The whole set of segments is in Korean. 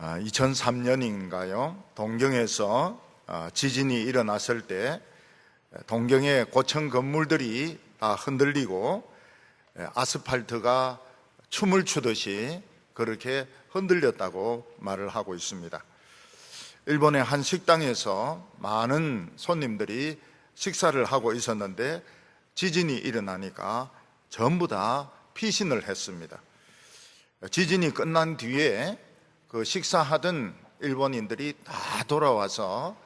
2003년인가요? 동경에서 지진이 일어났을 때 동경의 고층 건물들이 다 흔들리고 아스팔트가 춤을 추듯이 그렇게 흔들렸다고 말을 하고 있습니다. 일본의 한 식당에서 많은 손님들이 식사를 하고 있었는데 지진이 일어나니까 전부 다 피신을 했습니다. 지진이 끝난 뒤에 그 식사하던 일본인들이 다 돌아와서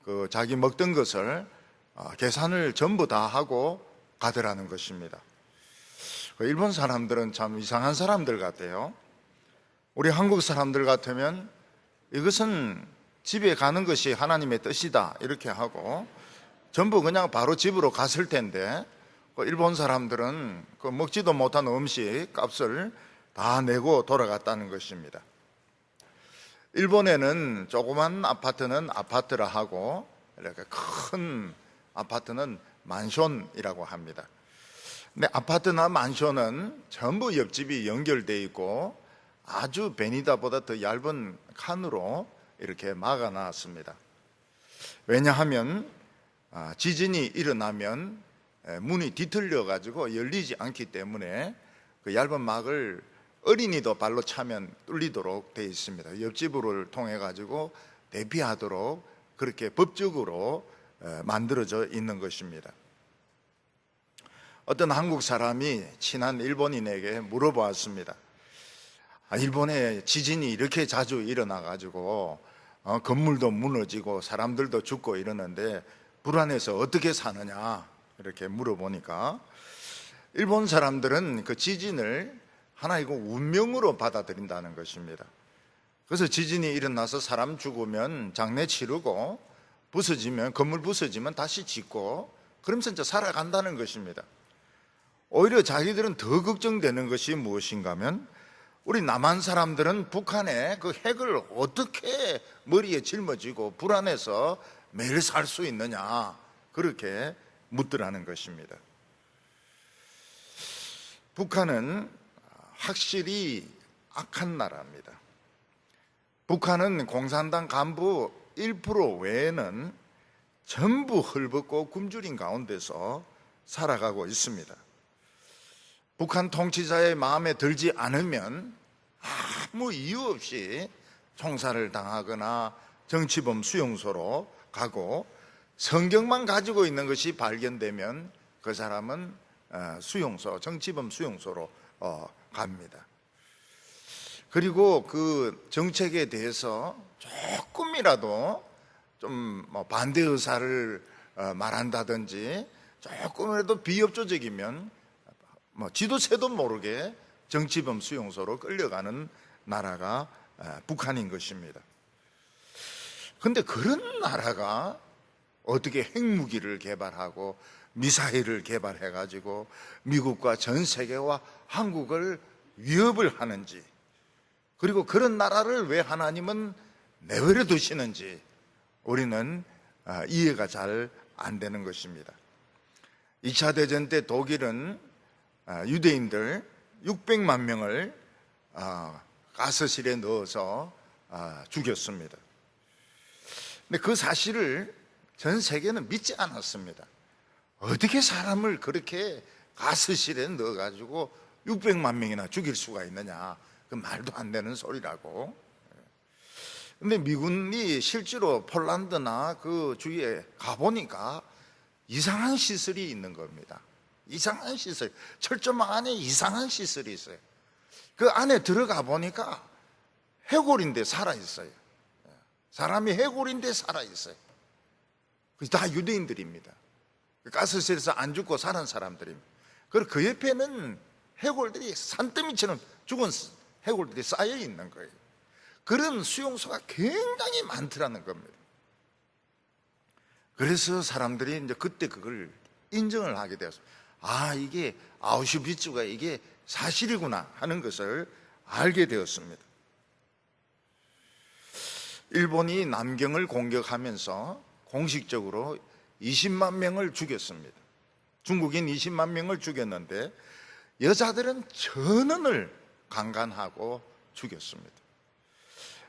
그 자기 먹던 것을 계산을 전부 다 하고 가더라는 것입니다. 일본 사람들은 참 이상한 사람들 같아요. 우리 한국 사람들 같으면 이것은 집에 가는 것이 하나님의 뜻이다 이렇게 하고 전부 그냥 바로 집으로 갔을 텐데 일본 사람들은 그 먹지도 못한 음식 값을 다 내고 돌아갔다는 것입니다. 일본에는 조그만 아파트는 아파트라 하고 이렇게 큰 아파트는 만션이라고 합니다. 근데 아파트나 만션은 전부 옆집이 연결되어 있고 아주 베니다보다 더 얇은 칸으로 이렇게 막아놨습니다. 왜냐하면 지진이 일어나면 문이 뒤틀려 가지고 열리지 않기 때문에 그 얇은 막을 어린이도 발로 차면 뚫리도록 되어 있습니다. 옆집을 통해 가지고 대피하도록 그렇게 법적으로 만들어져 있는 것입니다. 어떤 한국 사람이 친한 일본인에게 물어보았습니다. 일본에 지진이 이렇게 자주 일어나 가지고 건물도 무너지고 사람들도 죽고 이러는데 불안해서 어떻게 사느냐 이렇게 물어보니까 일본 사람들은 그 지진을 하나의 운명으로 받아들인다는 것입니다. 그래서 지진이 일어나서 사람 죽으면 장례 치르고 부서지면 건물 부서지면 다시 짓고 그러면서 이제 살아간다는 것입니다. 오히려 자기들은 더 걱정되는 것이 무엇인가 하면 우리 남한 사람들은 북한의 그 핵을 어떻게 머리에 짊어지고 불안해서 매일 살 수 있느냐 그렇게 묻더라는 것입니다. 북한은 확실히 악한 나라입니다. 북한은 공산당 간부 1% 외에는 전부 헐벗고 굶주린 가운데서 살아가고 있습니다. 북한 통치자의 마음에 들지 않으면 아무 이유 없이 총살을 당하거나 정치범 수용소로 가고 성경만 가지고 있는 것이 발견되면 그 사람은 수용소, 정치범 수용소로 갑니다. 그리고 그 정책에 대해서 조금이라도 좀 반대 의사를 말한다든지 조금이라도 비협조적이면 지도새도 모르게 정치범 수용소로 끌려가는 나라가 북한인 것입니다. 그런데 그런 나라가 어떻게 핵무기를 개발하고 미사일을 개발해가지고 미국과 전 세계와 한국을 위협을 하는지, 그리고 그런 나라를 왜 하나님은 내버려 두시는지 우리는 이해가 잘 안 되는 것입니다. 2차 대전 때 독일은 유대인들 600만 명을 가스실에 넣어서 죽였습니다. 근데 그 사실을 전 세계는 믿지 않았습니다. 어떻게 사람을 그렇게 가스실에 넣어가지고 600만 명이나 죽일 수가 있느냐, 그 말도 안 되는 소리라고. 근데 미군이 실제로 폴란드나 그 주위에 가보니까 이상한 시설이 있는 겁니다. 이상한 시설, 철조망 안에 이상한 시설이 있어요. 그 안에 들어가 보니까 해골인데 살아있어요. 사람이 해골인데 살아있어요. 다 유대인들입니다. 가스실에서 안 죽고 사는 사람들입니다. 그리고 그 옆에는 해골들이 산더미처럼 죽은 해골들이 쌓여 있는 거예요. 그런 수용소가 굉장히 많더라는 겁니다. 그래서 사람들이 이제 그때 그걸 인정을 하게 되었습니다. 이게 아우슈비츠가 이게 사실이구나 하는 것을 알게 되었습니다. 일본이 남경을 공격하면서 공식적으로 20만 명을 죽였습니다. 중국인 20만 명을 죽였는데 여자들은 전원을 강간하고 죽였습니다.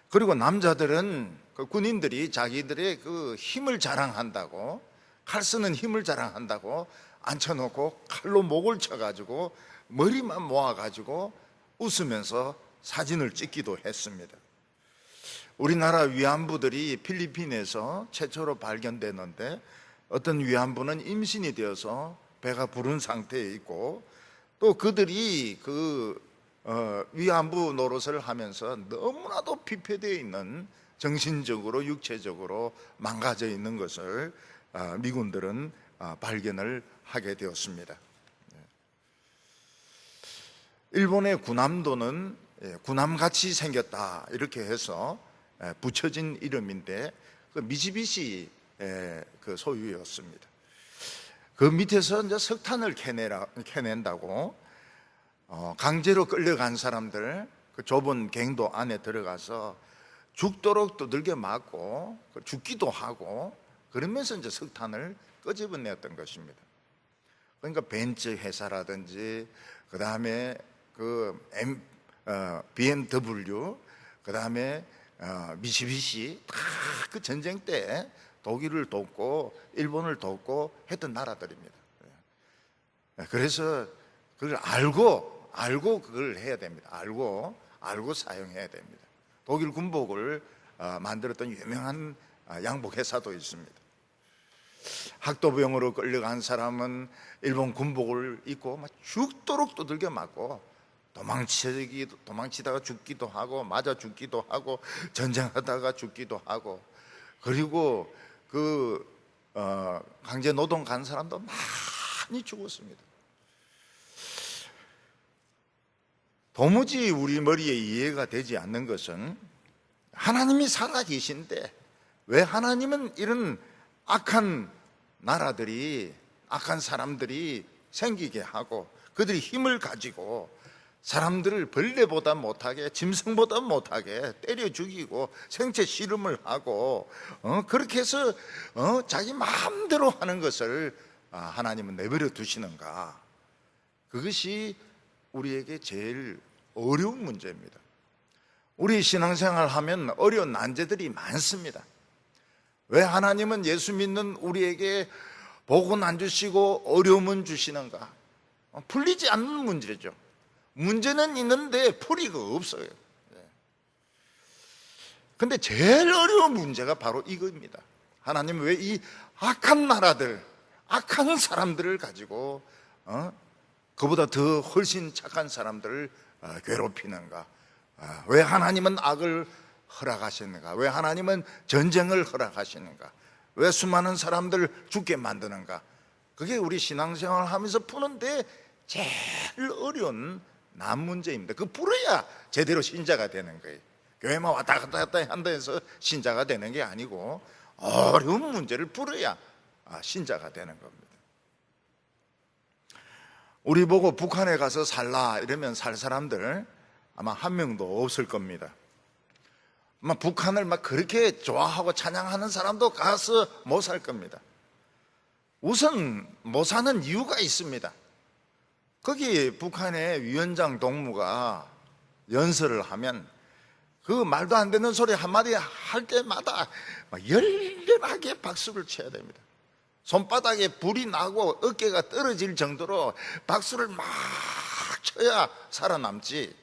그리고 남자들은 그 군인들이 자기들의 그 힘을 자랑한다고, 칼 쓰는 힘을 자랑한다고 앉혀놓고 칼로 목을 쳐가지고 머리만 모아가지고 웃으면서 사진을 찍기도 했습니다. 우리나라 위안부들이 필리핀에서 최초로 발견되는데, 어떤 위안부는 임신이 되어서 배가 부른 상태에 있고, 또 그들이 위안부 노릇을 하면서 너무나도 피폐되어 있는, 정신적으로 육체적으로 망가져 있는 것을 미군들은 발견을 하게 되었습니다. 일본의 군함도는 군함같이 생겼다 이렇게 해서 붙여진 이름인데, 그 미쓰비시 그 소유였습니다. 그 밑에서 이제 석탄을 캐낸다고 강제로 끌려간 사람들, 그 좁은 갱도 안에 들어가서 죽도록 두들겨 맞고 죽기도 하고, 그러면서 이제 석탄을 끄집어냈던 것입니다. 그러니까 벤츠 회사라든지, 그 다음에 BMW, 그 다음에 미쓰비시, 다 그 전쟁 때 독일을 돕고 일본을 돕고 했던 나라들입니다. 그래서 그걸 알고 그걸 해야 됩니다. 알고 사용해야 됩니다. 독일 군복을 만들었던 유명한 양복 회사도 있습니다. 학도병으로 끌려간 사람은 일본 군복을 입고 막 죽도록 두들겨 맞고 도망치다가 죽기도 하고, 맞아 죽기도 하고, 전쟁하다가 죽기도 하고, 그리고 강제 노동 간 사람도 많이 죽었습니다. 도무지 우리 머리에 이해가 되지 않는 것은, 하나님이 살아계신데 왜 하나님은 이런 악한 나라들이, 악한 사람들이 생기게 하고, 그들이 힘을 가지고 사람들을 벌레보다 못하게, 짐승보다 못하게 때려 죽이고 생체 실험을 하고 그렇게 해서 자기 마음대로 하는 것을 하나님은 내버려 두시는가? 그것이 우리에게 제일 어려운 문제입니다. 우리 신앙생활 하면 어려운 난제들이 많습니다. 왜 하나님은 예수 믿는 우리에게 복은 안 주시고 어려움은 주시는가? 풀리지 않는 문제죠. 문제는 있는데 풀이가 없어요. 근데 제일 어려운 문제가 바로 이겁니다. 하나님은 왜 이 악한 나라들, 악한 사람들을 가지고 그보다 더 훨씬 착한 사람들을 괴롭히는가? 왜 하나님은 악을 허락하시는가? 왜 하나님은 전쟁을 허락하시는가? 왜 수많은 사람들을 죽게 만드는가? 그게 우리 신앙생활을 하면서 푸는데 제일 어려운 난 문제입니다. 그 풀어야 제대로 신자가 되는 거예요. 교회만 왔다 갔다 한다 해서 신자가 되는 게 아니고, 어려운 문제를 풀어야 신자가 되는 겁니다. 우리 보고 북한에 가서 살라 이러면 살 사람들 아마 한 명도 없을 겁니다. 아마 북한을 막 그렇게 좋아하고 찬양하는 사람도 가서 못 살 겁니다. 우선 못 사는 이유가 있습니다. 거기 북한의 위원장 동무가 연설을 하면 그 말도 안 되는 소리 한마디 할 때마다 막 열렬하게 박수를 쳐야 됩니다. 손바닥에 불이 나고 어깨가 떨어질 정도로 박수를 막 쳐야 살아남지.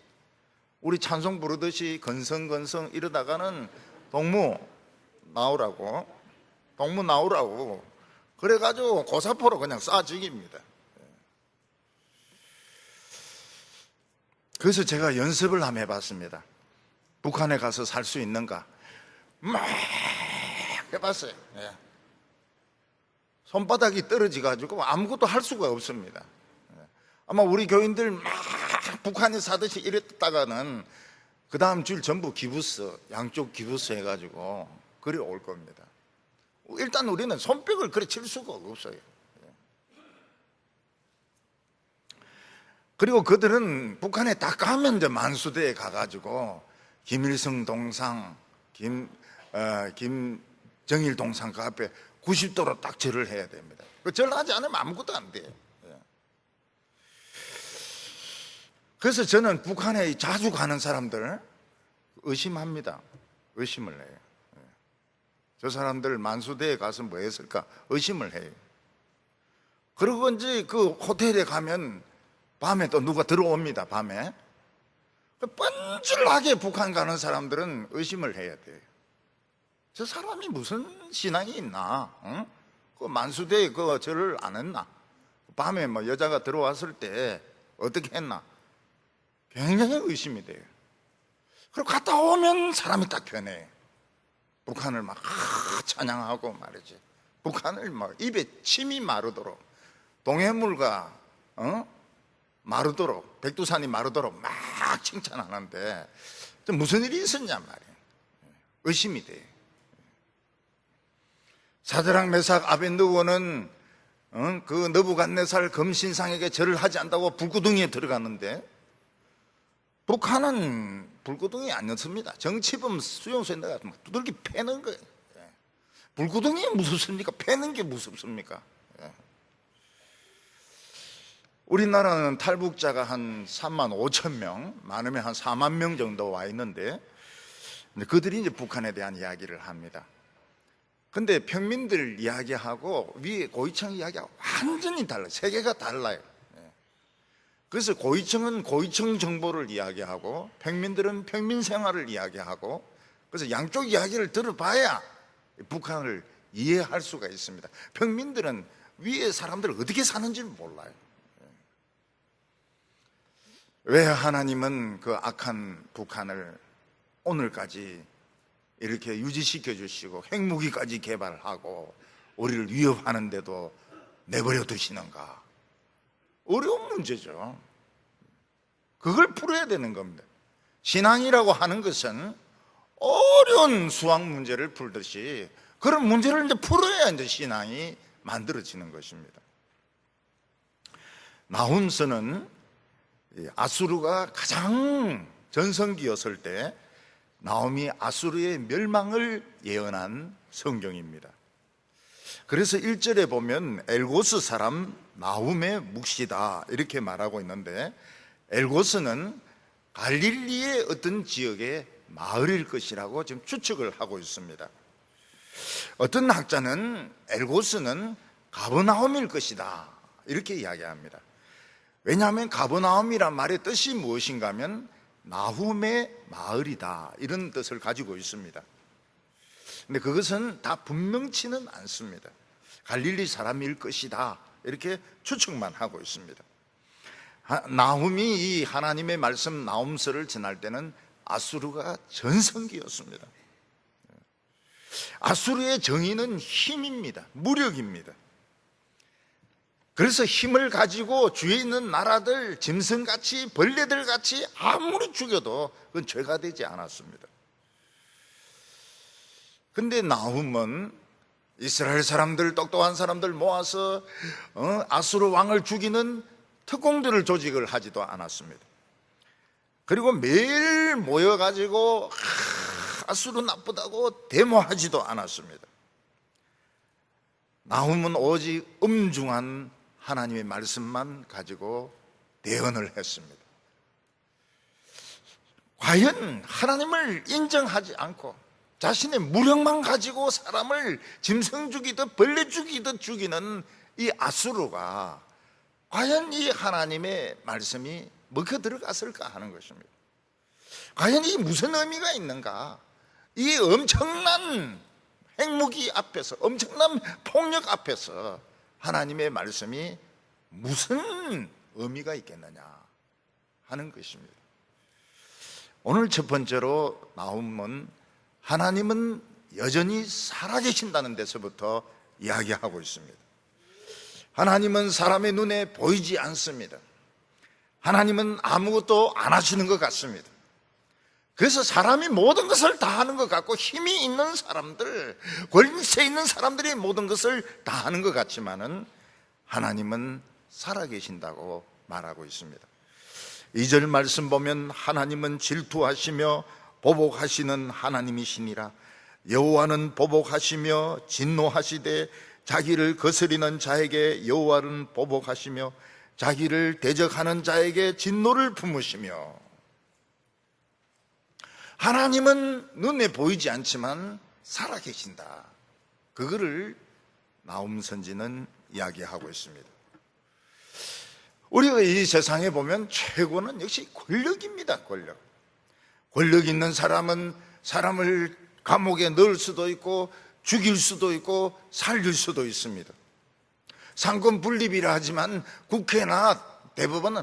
우리 찬송 부르듯이 건성건성 이러다가는 동무 나오라고 그래가지고 고사포로 그냥 쏴 죽입니다. 그래서 제가 연습을 한번 해봤습니다. 북한에 가서 살 수 있는가 막 해봤어요. 손바닥이 떨어지가지고 아무것도 할 수가 없습니다. 아마 우리 교인들 막 북한에 사듯이 이랬다가는 그 다음 주일 전부 기부스, 양쪽 기부스 해가지고 그리 올 겁니다. 일단 우리는 손뼉을 그래 칠 수가 없어요. 그리고 그들은 북한에 딱 가면 이제 만수대에 가가지고 김일성 동상, 김정일 동상 그 앞에 90도로 딱 절을 해야 됩니다. 그 절하지 않으면 아무것도 안 돼요. 그래서 저는 북한에 자주 가는 사람들 의심합니다. 의심을 해요. 저 사람들 만수대에 가서 뭐 했을까 의심을 해요. 그리고 이제 그 호텔에 가면 밤에 또 누가 들어옵니다. 밤에 뻔질하게 북한 가는 사람들은 의심을 해야 돼요. 저 사람이 무슨 신앙이 있나? 응? 그 만수대에 그 절을 안 했나? 밤에 뭐 여자가 들어왔을 때 어떻게 했나? 굉장히 의심이 돼요. 그리고 갔다 오면 사람이 딱 변해. 북한을 막 찬양하고 말이지. 북한을 막 입에 침이 마르도록, 동해물과 마르도록, 백두산이 마르도록 막 칭찬하는데 무슨 일이 있었냐 말이에요. 의심이 돼요. 사드락 메삭 아벤느고는 그 느부갓네살 금신상에게 절을 하지 않다고 불구덩이에 들어갔는데 북한은 불구덩이 아니었습니다. 정치범 수용소에 내가 두들기 패는 거예요. 불구덩이 무섭습니까? 패는 게 무섭습니까? 우리나라는 탈북자가 한 3만 5천 명, 많으면 한 4만 명 정도 와 있는데 그들이 이제 북한에 대한 이야기를 합니다. 근데 평민들 이야기하고 위에 고위층 이야기하고 완전히 달라요. 세계가 달라요. 그래서 고위층은 고위층 정보를 이야기하고 평민들은 평민 생활을 이야기하고, 그래서 양쪽 이야기를 들어봐야 북한을 이해할 수가 있습니다. 평민들은 위에 사람들 어떻게 사는지 몰라요. 왜 하나님은 그 악한 북한을 오늘까지 이렇게 유지시켜 주시고 핵무기까지 개발하고 우리를 위협하는데도 내버려 두시는가? 어려운 문제죠. 그걸 풀어야 되는 겁니다. 신앙이라고 하는 것은 어려운 수학 문제를 풀듯이 그런 문제를 이제 풀어야 이제 신앙이 만들어지는 것입니다. 나훔서는 아수르가 가장 전성기였을 때 나홈이 아수르의 멸망을 예언한 성경입니다. 그래서 1절에 보면 엘고스 사람 나훔의 묵시다 이렇게 말하고 있는데, 엘고스는 갈릴리의 어떤 지역의 마을일 것이라고 지금 추측을 하고 있습니다. 어떤 학자는 엘고스는 가버나움일 것이다 이렇게 이야기합니다. 왜냐하면 가버나움이란 말의 뜻이 무엇인가 하면 나훔의 마을이다 이런 뜻을 가지고 있습니다. 근데 그것은 다 분명치는 않습니다. 갈릴리 사람일 것이다 이렇게 추측만 하고 있습니다. 나훔이 이 하나님의 말씀 나훔서를 전할 때는 아수르가 전성기였습니다. 아수르의 정의는 힘입니다. 무력입니다. 그래서 힘을 가지고 주위에 있는 나라들 짐승같이 벌레들같이 아무리 죽여도 그건 죄가 되지 않았습니다. 근데 나훔은 이스라엘 사람들, 똑똑한 사람들 모아서 아수르 왕을 죽이는 특공들을 조직을 하지도 않았습니다. 그리고 매일 모여가지고 아수르 나쁘다고 데모하지도 않았습니다. 나훔은 오직 엄중한 하나님의 말씀만 가지고 대언을 했습니다. 과연 하나님을 인정하지 않고 자신의 무력만 가지고 사람을 짐승 죽이듯 벌레 죽이듯 죽이는 이 아수르가 과연 이 하나님의 말씀이 먹혀 들어갔을까 하는 것입니다. 과연 이 무슨 의미가 있는가? 이 엄청난 핵무기 앞에서, 엄청난 폭력 앞에서 하나님의 말씀이 무슨 의미가 있겠느냐 하는 것입니다. 오늘 첫 번째로 나훔은 하나님은 여전히 살아계신다는 데서부터 이야기하고 있습니다. 하나님은 사람의 눈에 보이지 않습니다. 하나님은 아무것도 안 하시는 것 같습니다. 그래서 사람이 모든 것을 다 하는 것 같고 힘이 있는 사람들, 권세 있는 사람들이 모든 것을 다 하는 것 같지만은 하나님은 살아계신다고 말하고 있습니다. 2절 말씀 보면 하나님은 질투하시며 보복하시는 하나님이시니라. 여호와는 보복하시며 진노하시되 자기를 거스리는 자에게 여호와는 보복하시며 자기를 대적하는 자에게 진노를 품으시며. 하나님은 눈에 보이지 않지만 살아계신다. 그거를 나훔 선지는 이야기하고 있습니다. 우리가 이 세상에 보면 최고는 역시 권력입니다. 권력 있는 사람은 사람을 감옥에 넣을 수도 있고 죽일 수도 있고 살릴 수도 있습니다. 상권 분립이라 하지만 국회나 대법원은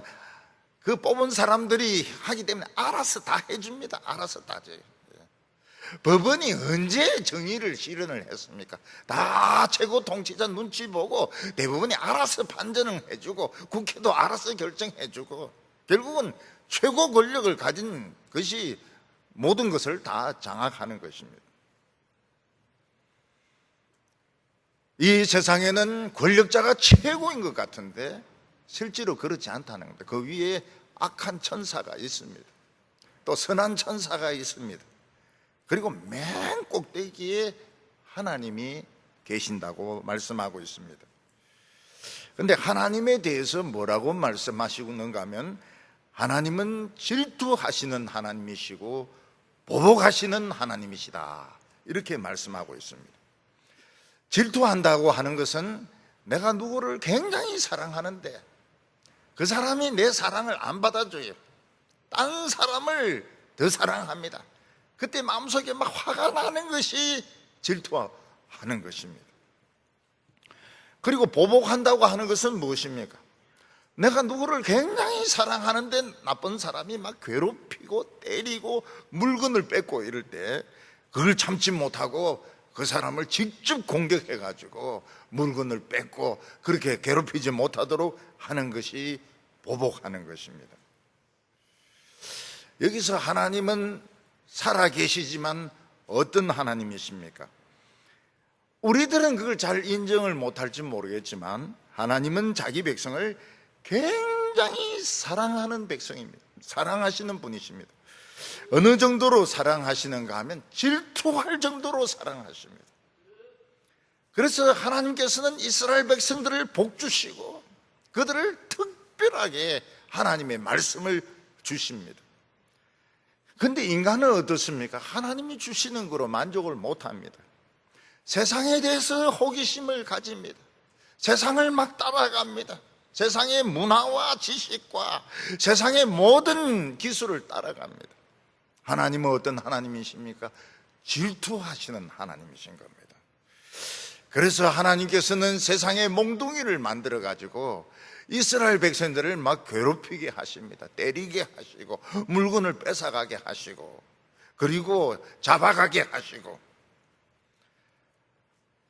그 뽑은 사람들이 하기 때문에 알아서 다 해줍니다. 알아서 다 해줘요. 법원이 언제 정의를 실현을 했습니까? 다 최고 통치자 눈치 보고 대법원이 알아서 판단을 해주고 국회도 알아서 결정해주고 결국은 최고 권력을 가진 것이 모든 것을 다 장악하는 것입니다. 이 세상에는 권력자가 최고인 것 같은데 실제로 그렇지 않다는 겁니다. 그 위에 악한 천사가 있습니다. 또 선한 천사가 있습니다. 그리고 맨 꼭대기에 하나님이 계신다고 말씀하고 있습니다. 그런데 하나님에 대해서 뭐라고 말씀하시는가 하면 하나님은 질투하시는 하나님이시고 보복하시는 하나님이시다, 이렇게 말씀하고 있습니다. 질투한다고 하는 것은 내가 누구를 굉장히 사랑하는데 그 사람이 내 사랑을 안 받아줘요. 딴 사람을 더 사랑합니다. 그때 마음속에 막 화가 나는 것이 질투하는 것입니다. 그리고 보복한다고 하는 것은 무엇입니까? 내가 누구를 굉장히 사랑하는데 나쁜 사람이 막 괴롭히고 때리고 물건을 뺏고 이럴 때 그걸 참지 못하고 그 사람을 직접 공격해가지고 물건을 뺏고 그렇게 괴롭히지 못하도록 하는 것이 보복하는 것입니다. 여기서 하나님은 살아계시지만 어떤 하나님이십니까? 우리들은 그걸 잘 인정을 못할지 모르겠지만 하나님은 자기 백성을 굉장히 사랑하는 백성입니다. 사랑하시는 분이십니다. 어느 정도로 사랑하시는가 하면 질투할 정도로 사랑하십니다. 그래서 하나님께서는 이스라엘 백성들을 복주시고 그들을 특별하게 하나님의 말씀을 주십니다. 그런데 인간은 어떻습니까? 하나님이 주시는 거로 만족을 못합니다. 세상에 대해서 호기심을 가집니다. 세상을 막 따라갑니다. 세상의 문화와 지식과 세상의 모든 기술을 따라갑니다. 하나님은 어떤 하나님이십니까? 질투하시는 하나님이신 겁니다. 그래서 하나님께서는 세상의 몽둥이를 만들어 가지고 이스라엘 백성들을 막 괴롭히게 하십니다. 때리게 하시고 물건을 뺏어가게 하시고 그리고 잡아가게 하시고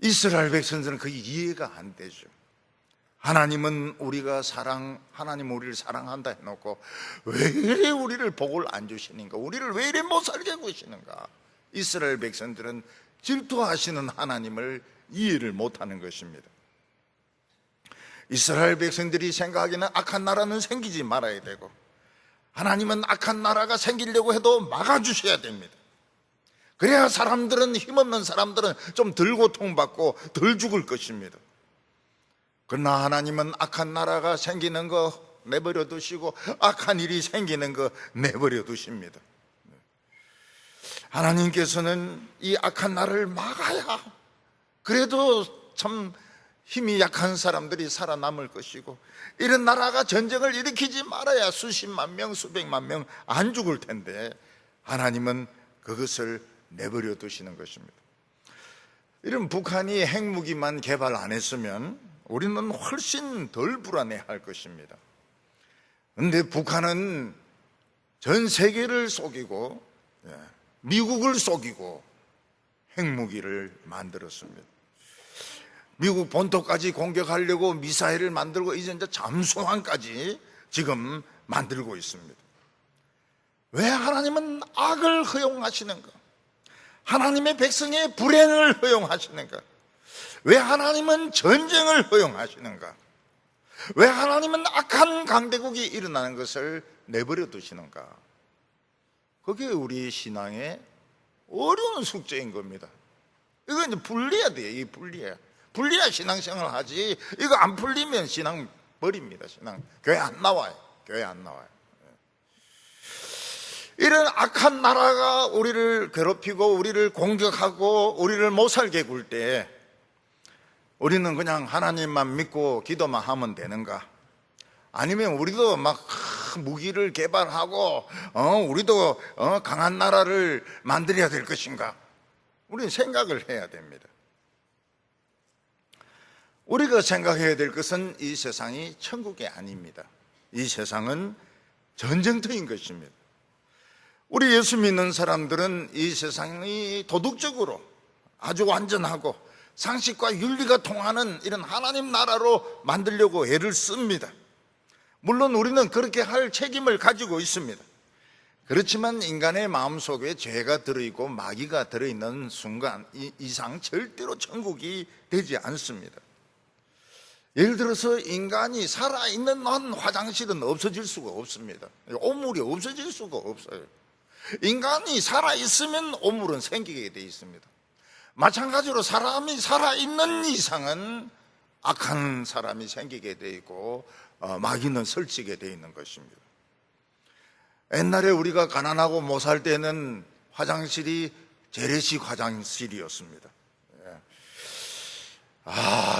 이스라엘 백성들은 그게 이해가 안 되죠. 하나님은 하나님 우리를 사랑한다 해놓고 왜 이래 우리를 복을 안 주시는가? 우리를 왜 이래 못 살게 구시는가? 이스라엘 백성들은 질투하시는 하나님을 이해를 못하는 것입니다. 이스라엘 백성들이 생각하기는 악한 나라는 생기지 말아야 되고 하나님은 악한 나라가 생기려고 해도 막아주셔야 됩니다. 그래야 사람들은, 힘없는 사람들은 좀 덜 고통받고 덜 죽을 것입니다. 그러나 하나님은 악한 나라가 생기는 거 내버려 두시고 악한 일이 생기는 거 내버려 두십니다. 하나님께서는 이 악한 나라를 막아야 그래도 참 힘이 약한 사람들이 살아남을 것이고 이런 나라가 전쟁을 일으키지 말아야 수십만 명, 수백만 명 안 죽을 텐데 하나님은 그것을 내버려 두시는 것입니다. 이런 북한이 핵무기만 개발 안 했으면 우리는 훨씬 덜 불안해할 것입니다. 그런데 북한은 전 세계를 속이고 미국을 속이고 핵무기를 만들었습니다. 미국 본토까지 공격하려고 미사일을 만들고 이제 잠수함까지 지금 만들고 있습니다. 왜 하나님은 악을 허용하시는가? 하나님의 백성의 불행을 허용하시는가? 왜 하나님은 전쟁을 허용하시는가? 왜 하나님은 악한 강대국이 일어나는 것을 내버려 두시는가? 그게 우리 신앙의 어려운 숙제인 겁니다. 이거 이제 풀려야 돼요. 이 풀려야 신앙생활 하지. 이거 안 풀리면 신앙 버립니다. 신앙 교회 안 나와요. 교회 안 나와요. 이런 악한 나라가 우리를 괴롭히고 우리를 공격하고 우리를 못 살게 굴 때 우리는 그냥 하나님만 믿고 기도만 하면 되는가? 아니면 우리도 막 무기를 개발하고 우리도 강한 나라를 만들어야 될 것인가? 우리는 생각을 해야 됩니다. 우리가 생각해야 될 것은 이 세상이 천국이 아닙니다. 이 세상은 전쟁터인 것입니다. 우리 예수 믿는 사람들은 이 세상이 도덕적으로 아주 완전하고 상식과 윤리가 통하는 이런 하나님 나라로 만들려고 애를 씁니다. 물론 우리는 그렇게 할 책임을 가지고 있습니다. 그렇지만 인간의 마음속에 죄가 들어있고 마귀가 들어있는 순간 이상 절대로 천국이 되지 않습니다. 예를 들어서 인간이 살아있는 한 화장실은 없어질 수가 없습니다. 오물이 없어질 수가 없어요. 인간이 살아있으면 오물은 생기게 돼 있습니다. 마찬가지로 사람이 살아있는 이상은 악한 사람이 생기게 돼 있고 마귀는 설치게 돼 있는 것입니다. 옛날에 우리가 가난하고 못 살 때는 화장실이 재래식 화장실이었습니다.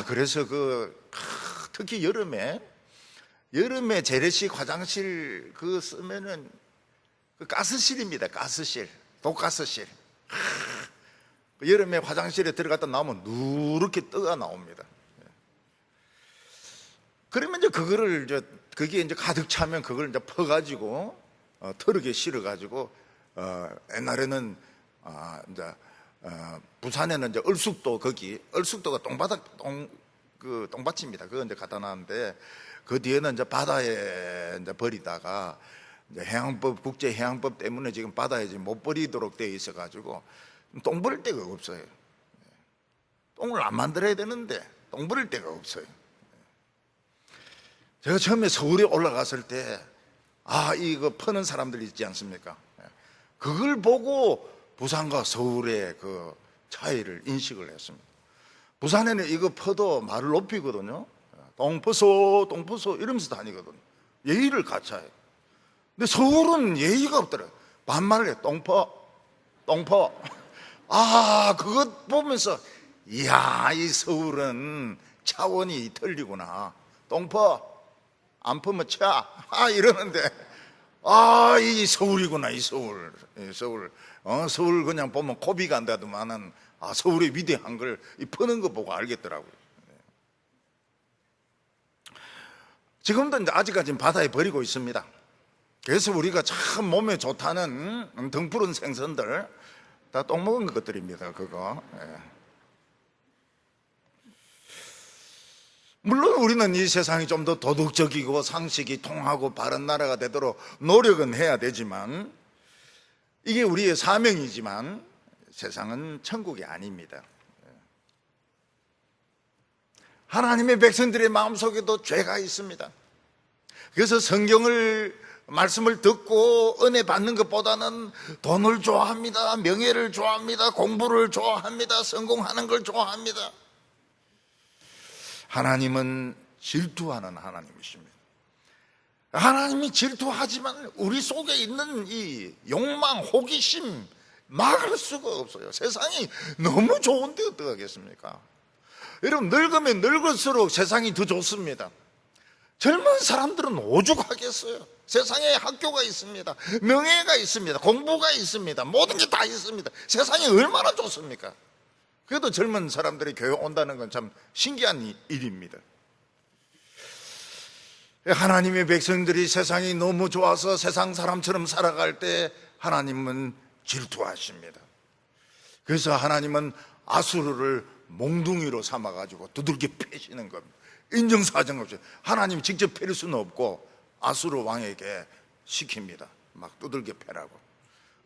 그래서 특히 여름에 재래식 화장실 쓰면은 가스실입니다. 가스실, 독가스실. 여름에 화장실에 들어갔다 나오면 누렇게 떠가 나옵니다. 그러면 이제 그게 이제 가득 차면 그걸 이제 퍼가지고 트럭에 실어가지고 옛날에는 이제 부산에는 이제 얼숙도가 똥밭입니다. 그거 이제 갖다 놨는데 그 뒤에는 이제 바다에 이제 버리다가 이제 국제 해양법 때문에 지금 바다에 지금 못 버리도록 되어 있어가지고 똥 버릴 데가 없어요. 똥을 안 만들어야 되는데 똥 버릴 데가 없어요. 제가 처음에 서울에 올라갔을 때 이거 퍼는 사람들 있지 않습니까? 그걸 보고 부산과 서울의 그 차이를 인식을 했습니다. 부산에는 이거 퍼도 말을 높이거든요. 똥퍼소 이러면서 다니거든요. 예의를 갖춰요. 근데 서울은 예의가 없더라고요. 반말을 해. 똥퍼. 그것 보면서 이야, 이 서울은 차원이 틀리구나. 똥퍼 안 퍼면 차 이러는데 이 서울이구나. 이 서울. 서울 그냥 보면 고비가 안 되더만은 서울의 위대한 걸 퍼는 거 보고 알겠더라고요. 지금도 이제 아직까지는 바다에 버리고 있습니다. 그래서 우리가 참 몸에 좋다는 등푸른 생선들 다 똥 먹은 것들입니다. 그거. 물론 우리는 이 세상이 좀 더 도덕적이고 상식이 통하고 바른 나라가 되도록 노력은 해야 되지만 이게 우리의 사명이지만 세상은 천국이 아닙니다. 하나님의 백성들의 마음속에도 죄가 있습니다. 그래서 말씀을 듣고 은혜 받는 것보다는 돈을 좋아합니다. 명예를 좋아합니다. 공부를 좋아합니다. 성공하는 걸 좋아합니다. 하나님은 질투하는 하나님이십니다. 하나님이 질투하지만 우리 속에 있는 이 욕망, 호기심 막을 수가 없어요. 세상이 너무 좋은데 어떡하겠습니까? 여러분, 늙으면 늙을수록 세상이 더 좋습니다. 젊은 사람들은 오죽하겠어요. 세상에 학교가 있습니다. 명예가 있습니다. 공부가 있습니다. 모든 게 다 있습니다. 세상이 얼마나 좋습니까? 그래도 젊은 사람들이 교회 온다는 건 참 신기한 일입니다. 하나님의 백성들이 세상이 너무 좋아서 세상 사람처럼 살아갈 때 하나님은 질투하십니다. 그래서 하나님은 아수르를 몽둥이로 삼아가지고 두들겨 패시는 겁니다. 인정사정 없이 하나님이 직접 패릴 수는 없고 아수르 왕에게 시킵니다. 막 두들겨 패라고.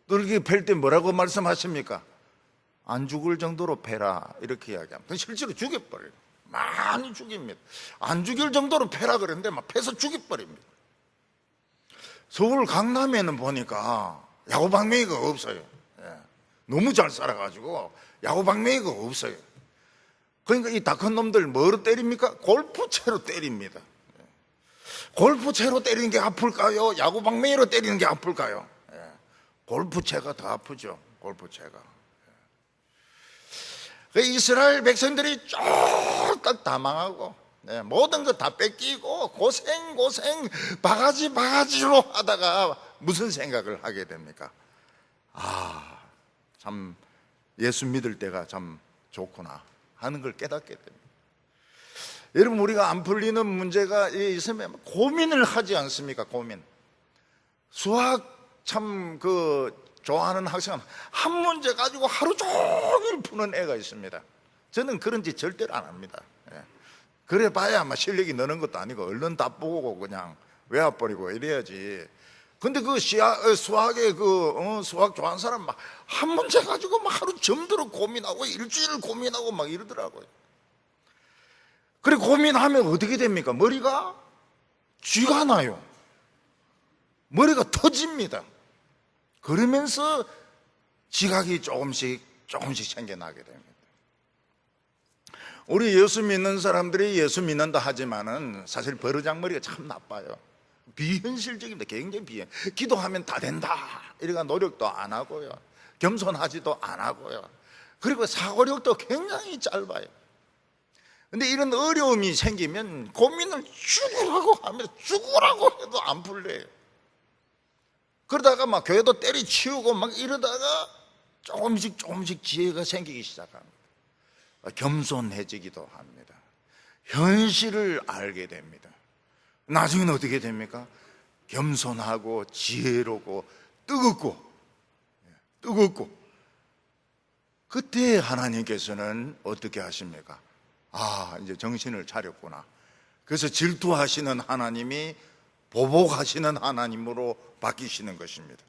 두들겨 팰 때 뭐라고 말씀하십니까? 안 죽을 정도로 패라 이렇게 이야기합니다. 실제로 죽여버려요. 많이 죽입니다. 안 죽일 정도로 패라 그랬는데 막 패서 죽여버립니다. 서울 강남에는 보니까 야구방망이가 없어요. 너무 잘 살아가지고 야구방망이가 없어요. 그러니까 이 다 큰 놈들 뭐로 때립니까? 골프채로 때립니다. 골프채로 때리는 게 아플까요? 야구방망이로 때리는 게 아플까요? 골프채가 더 아프죠. 골프채가. 그 이스라엘 백성들이 쫄딱 다 망하고, 모든 거 다 뺏기고 고생 바가지로 하다가 무슨 생각을 하게 됩니까? 참 예수 믿을 때가 참 좋구나 하는 걸 깨닫게 됩니다. 여러분, 우리가 안 풀리는 문제가 있으면 고민을 하지 않습니까? 고민. 수학 참 좋아하는 학생은 한 문제 가지고 하루 종일 푸는 애가 있습니다. 저는 그런 짓 절대로 안 합니다. 그래 봐야 아마 실력이 느는 것도 아니고 얼른 다 보고 그냥 외워버리고 이래야지. 근데 수학에 수학 좋아하는 사람 막 한 문제 가지고 막 하루 점들어 고민하고 일주일 고민하고 막 이러더라고요. 그래 고민하면 어떻게 됩니까? 머리가 쥐가 나요. 머리가 터집니다. 그러면서 지각이 조금씩 생겨나게 됩니다. 우리 예수 믿는 사람들이 예수 믿는다 하지만은 사실 버르장머리가 참 나빠요. 비현실적입니다. 굉장히 기도하면 다 된다 이러니까 노력도 안 하고요, 겸손하지도 안 하고요, 그리고 사고력도 굉장히 짧아요. 근데 이런 어려움이 생기면 고민을 죽으라고 해도 안 풀려요. 그러다가 막 교회도 때리치우고 막 이러다가 조금씩 지혜가 생기기 시작합니다. 겸손해지기도 합니다. 현실을 알게 됩니다. 나중에는 어떻게 됩니까? 겸손하고 지혜롭고 뜨겁고 그때 하나님께서는 어떻게 하십니까? 이제 정신을 차렸구나. 그래서 질투하시는 하나님이 보복하시는 하나님으로 바뀌시는 것입니다.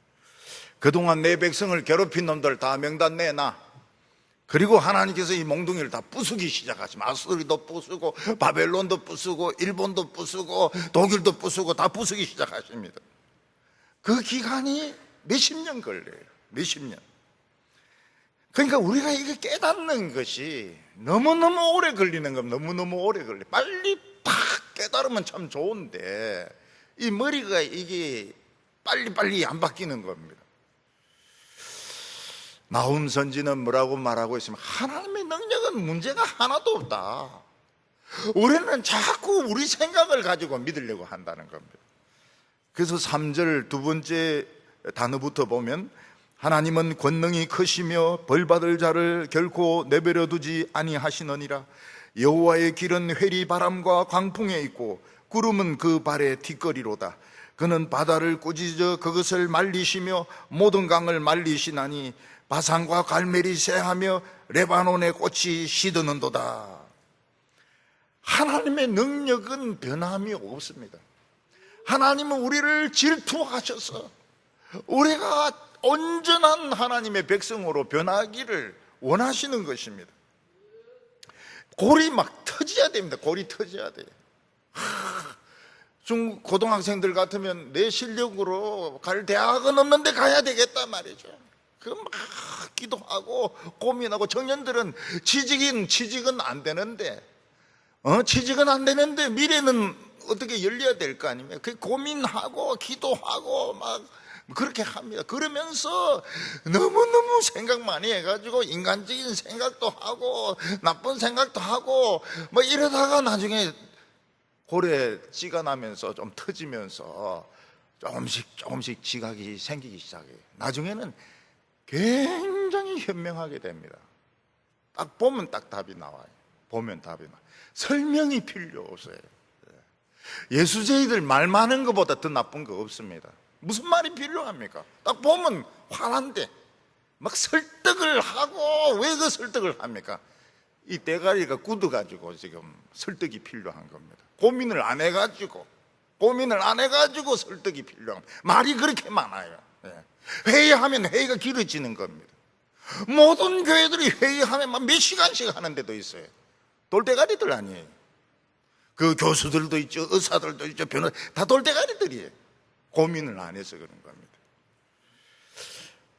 그동안 내 백성을 괴롭힌 놈들 다 명단 내놔. 그리고 하나님께서 이 몽둥이를 다 부수기 시작하십니다. 아수리도 부수고 바벨론도 부수고 일본도 부수고 독일도 부수고 다 부수기 시작하십니다. 그 기간이 몇십 년 걸려요. 몇십 년. 그러니까 우리가 이게 깨닫는 것이 너무너무 오래 걸리는 건 너무너무 오래 걸려요. 빨리 팍 깨달으면 참 좋은데 이 머리가 이게 빨리 안 바뀌는 겁니다. 나훔 선지는 뭐라고 말하고 있으면 하나님의 능력은 문제가 하나도 없다. 우리는 자꾸 우리 생각을 가지고 믿으려고 한다는 겁니다. 그래서 3절 두 번째 단어부터 보면 하나님은 권능이 크시며 벌받을 자를 결코 내버려 두지 아니하시느니라. 여호와의 길은 회리 바람과 광풍에 있고 구름은 그 발의 뒷거리로다. 그는 바다를 꾸짖어 그것을 말리시며 모든 강을 말리시나니 바산과 갈멜이 새하며 레바논의 꽃이 시드는도다. 하나님의 능력은 변함이 없습니다. 하나님은 우리를 질투하셔서 우리가 온전한 하나님의 백성으로 변하기를 원하시는 것입니다. 골이 막 터져야 됩니다. 골이 터져야 돼요. 고등학생들 같으면 내 실력으로 갈 대학은 없는데 가야 되겠다 말이죠. 그 막 기도하고 고민하고, 청년들은 취직은 안 되는데 취직은 안 되는데 미래는 어떻게 열려야 될 거 아닙니까? 그 고민하고 기도하고 막 그렇게 합니다. 그러면서 너무너무 생각 많이 해가지고 인간적인 생각도 하고 나쁜 생각도 하고 뭐 이러다가 나중에 골에 찌가 나면서 좀 터지면서 조금씩 지각이 생기기 시작해요. 나중에는 굉장히 현명하게 됩니다. 딱 보면 딱 답이 나와요. 보면 답이 나와요. 설명이 필요 없어요. 예수쟁이들 말 많은 것보다 더 나쁜 거 없습니다. 무슨 말이 필요합니까? 딱 보면 화난데 막 설득을 하고, 왜 그 설득을 합니까? 이 대가리가 굳어가지고 지금 설득이 필요한 겁니다. 고민을 안 해가지고 설득이 필요합니다. 말이 그렇게 많아요. 회의하면 회의가 길어지는 겁니다. 모든 교회들이 회의하면 막 몇 시간씩 하는 데도 있어요. 돌대가리들 아니에요. 그 교수들도 있죠, 의사들도 있죠, 변호사, 다 돌대가리들이에요. 고민을 안 해서 그런 겁니다.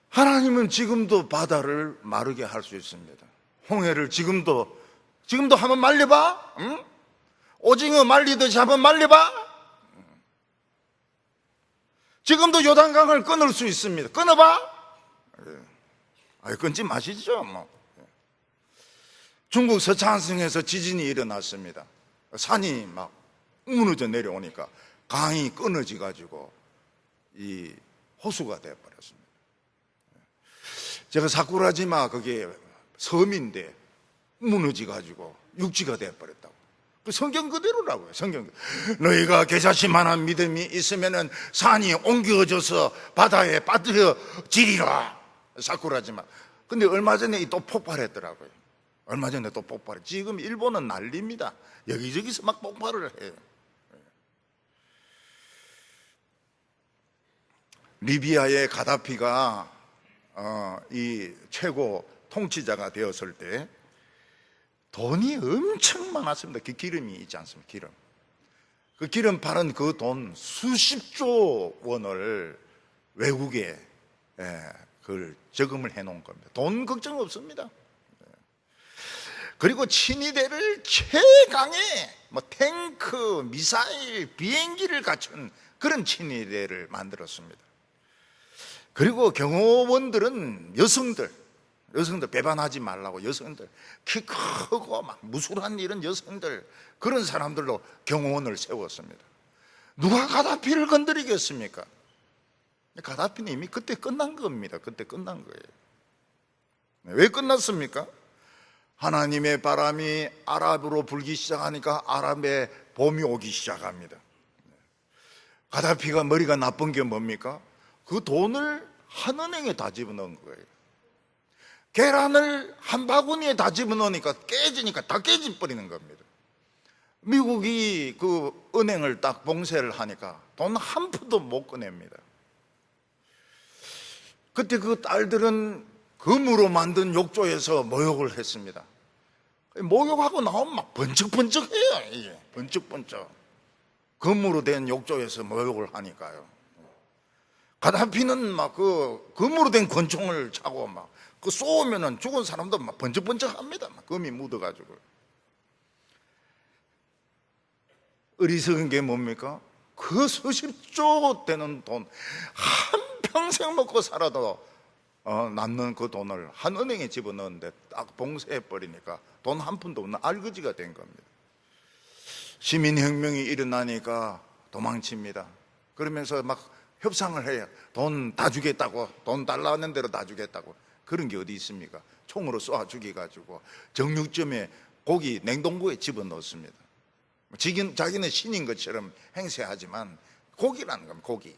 하나님은 지금도 바다를 마르게 할 수 있습니다. 홍해를 지금도 한번 말려봐. 응? 오징어 말리듯이 한번 말려봐. 지금도 요단강을 끊을 수 있습니다. 끊어봐? 끊지 마시죠. 뭐. 중국 서창성에서 지진이 일어났습니다. 산이 막 무너져 내려오니까 강이 끊어져 가지고 이 호수가 되어버렸습니다. 제가 사쿠라지마 그게 섬인데 무너져 가지고 육지가 되어버렸다고. 그 성경 그대로라고요. 성경. 너희가 개자씨만한 믿음이 있으면은 산이 옮겨져서 바다에 빠뜨려지리라. 사쿠라지마. 근데 얼마 전에 또 폭발했더라고요. 얼마 전에 또 폭발해. 지금 일본은 난립니다. 여기저기서 막 폭발을 해요. 리비아의 가다피가 이 최고 통치자가 되었을 때 돈이 엄청 많았습니다. 그 기름이 있지 않습니까? 기름. 그 기름 파는 그 돈 수십조 원을 외국에 그걸 저금을 해놓은 겁니다. 돈 걱정 없습니다. 그리고 친위대를 최강의 뭐 탱크, 미사일, 비행기를 갖춘 그런 친위대를 만들었습니다. 그리고 경호원들은 여성들 배반하지 말라고 여성들, 키 크고 막 무술한 이런 여성들, 그런 사람들로 경호원을 세웠습니다. 누가 가다피를 건드리겠습니까? 가다피는 이미 그때 끝난 겁니다. 그때 끝난 거예요. 왜 끝났습니까? 하나님의 바람이 아랍으로 불기 시작하니까 아랍의 봄이 오기 시작합니다. 가다피가 머리가 나쁜 게 뭡니까? 그 돈을 한 은행에 다 집어넣은 거예요. 계란을 한 바구니에 다 집어넣으니까 깨지니까 다 깨져버리는 겁니다. 미국이 그 은행을 딱 봉쇄를 하니까 돈 한 푼도 못 꺼냅니다. 그때 그 딸들은 금으로 만든 욕조에서 모욕을 했습니다. 모욕하고 나오면 막 번쩍번쩍해요. 이게 번쩍번쩍. 금으로 된 욕조에서 모욕을 하니까요. 가다피는 막 그 금으로 된 권총을 차고 막 그 쏘면은 죽은 사람도 막 번쩍번쩍합니다. 막 금이 묻어가지고. 어리석은 게 뭡니까? 그 수십조 되는 돈 한 평생 먹고 살아도 남는 그 돈을 한 은행에 집어넣었는데 딱 봉쇄해 버리니까 돈 한 푼도 없는 알거지가 된 겁니다. 시민혁명이 일어나니까 도망칩니다. 그러면서 막 협상을 해요. 돈 다 주겠다고, 돈 달라는 대로 다 주겠다고. 그런 게 어디 있습니까? 총으로 쏘아 죽여가지고 정육점에 고기 냉동고에 집어넣습니다. 자기는 신인 것처럼 행세하지만 고기라는 겁니다. 고기.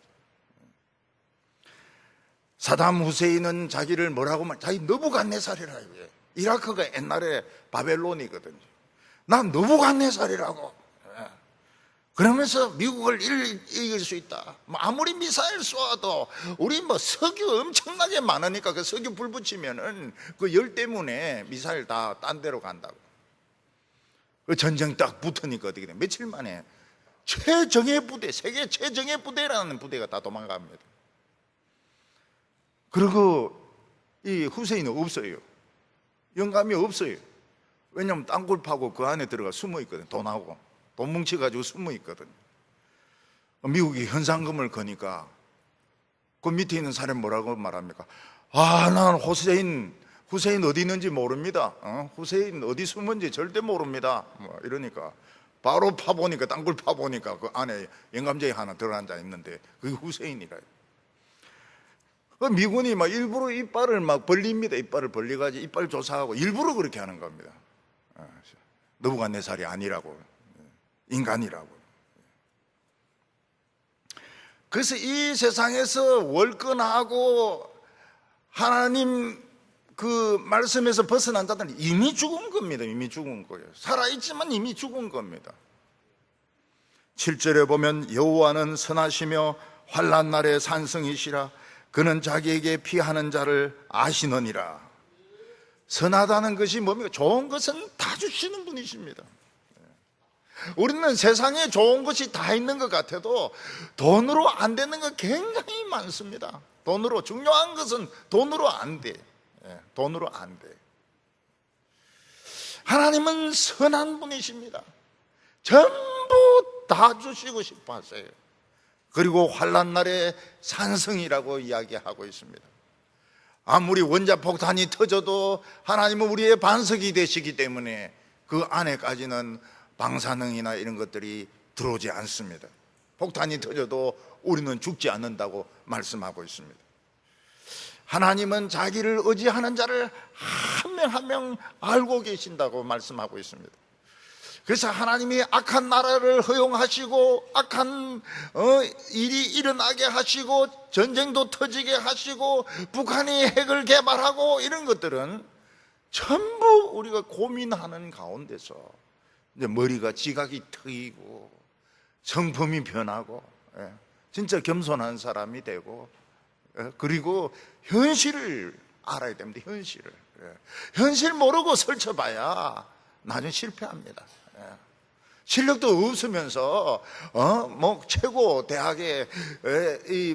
사담 후세인은 자기를 뭐라고 말? 자기 느부갓네살이라 이게. 이라크가 옛날에 바벨론이거든요. 난 느부갓네살이라고. 그러면서 미국을 이길 수 있다. 아무리 미사일 쏘아도 우리 뭐 석유 엄청나게 많으니까 그 석유 불 붙이면은 그 열 때문에 미사일 다 딴 데로 간다고. 그 전쟁 딱 붙으니까 어떻게 돼? 며칠 만에 최정예 부대, 세계 최정예 부대라는 부대가 다 도망갑니다. 그리고 이 후세인은 없어요. 영감이 없어요. 왜냐하면 땅굴 파고 그 안에 들어가 숨어 있거든. 돈 뭉쳐가지고 숨어 있거든. 미국이 현상금을 거니까 그 밑에 있는 사람이 뭐라고 말합니까? 난 후세인 어디 있는지 모릅니다. 후세인 어디 숨은지 절대 모릅니다. 뭐 이러니까 바로 파보니까 땅굴 파보니까 그 안에 영감쟁이 하나 들어앉아 있는데 그게 후세인이라. 그 미군이 막 일부러 이빨을 막 벌립니다. 이빨을 벌려가지고 이빨 조사하고 일부러 그렇게 하는 겁니다. 느부갓네살이 아니라고. 인간이라고. 그래서 이 세상에서 월권하고 하나님 그 말씀에서 벗어난 자들은 이미 죽은 겁니다. 이미 죽은 거예요. 살아있지만 이미 죽은 겁니다. 7절에 보면 여호와는 선하시며 환난 날에 산성이시라. 그는 자기에게 피하는 자를 아시느니라. 선하다는 것이 뭡니까? 좋은 것은 다 주시는 분이십니다. 우리는 세상에 좋은 것이 다 있는 것 같아도 돈으로 안 되는 거 굉장히 많습니다. 돈으로 중요한 것은 돈으로 안 돼. 돈으로 안 돼. 하나님은 선한 분이십니다. 전부 다 주시고 싶어 하세요. 그리고 환난 날의 산성이라고 이야기하고 있습니다. 아무리 원자폭탄이 터져도 하나님은 우리의 반석이 되시기 때문에 그 안에까지는 방사능이나 이런 것들이 들어오지 않습니다. 폭탄이 터져도 우리는 죽지 않는다고 말씀하고 있습니다. 하나님은 자기를 의지하는 자를 한 명 한 명 알고 계신다고 말씀하고 있습니다. 그래서 하나님이 악한 나라를 허용하시고 악한 일이 일어나게 하시고 전쟁도 터지게 하시고 북한이 핵을 개발하고 이런 것들은 전부 우리가 고민하는 가운데서 이제 머리가 지각이 트이고 성품이 변하고 진짜 겸손한 사람이 되고 그리고 현실을 알아야 됩니다. 현실 모르고 설쳐봐야 나중에 실패합니다. 실력도 없으면서 뭐 최고 대학에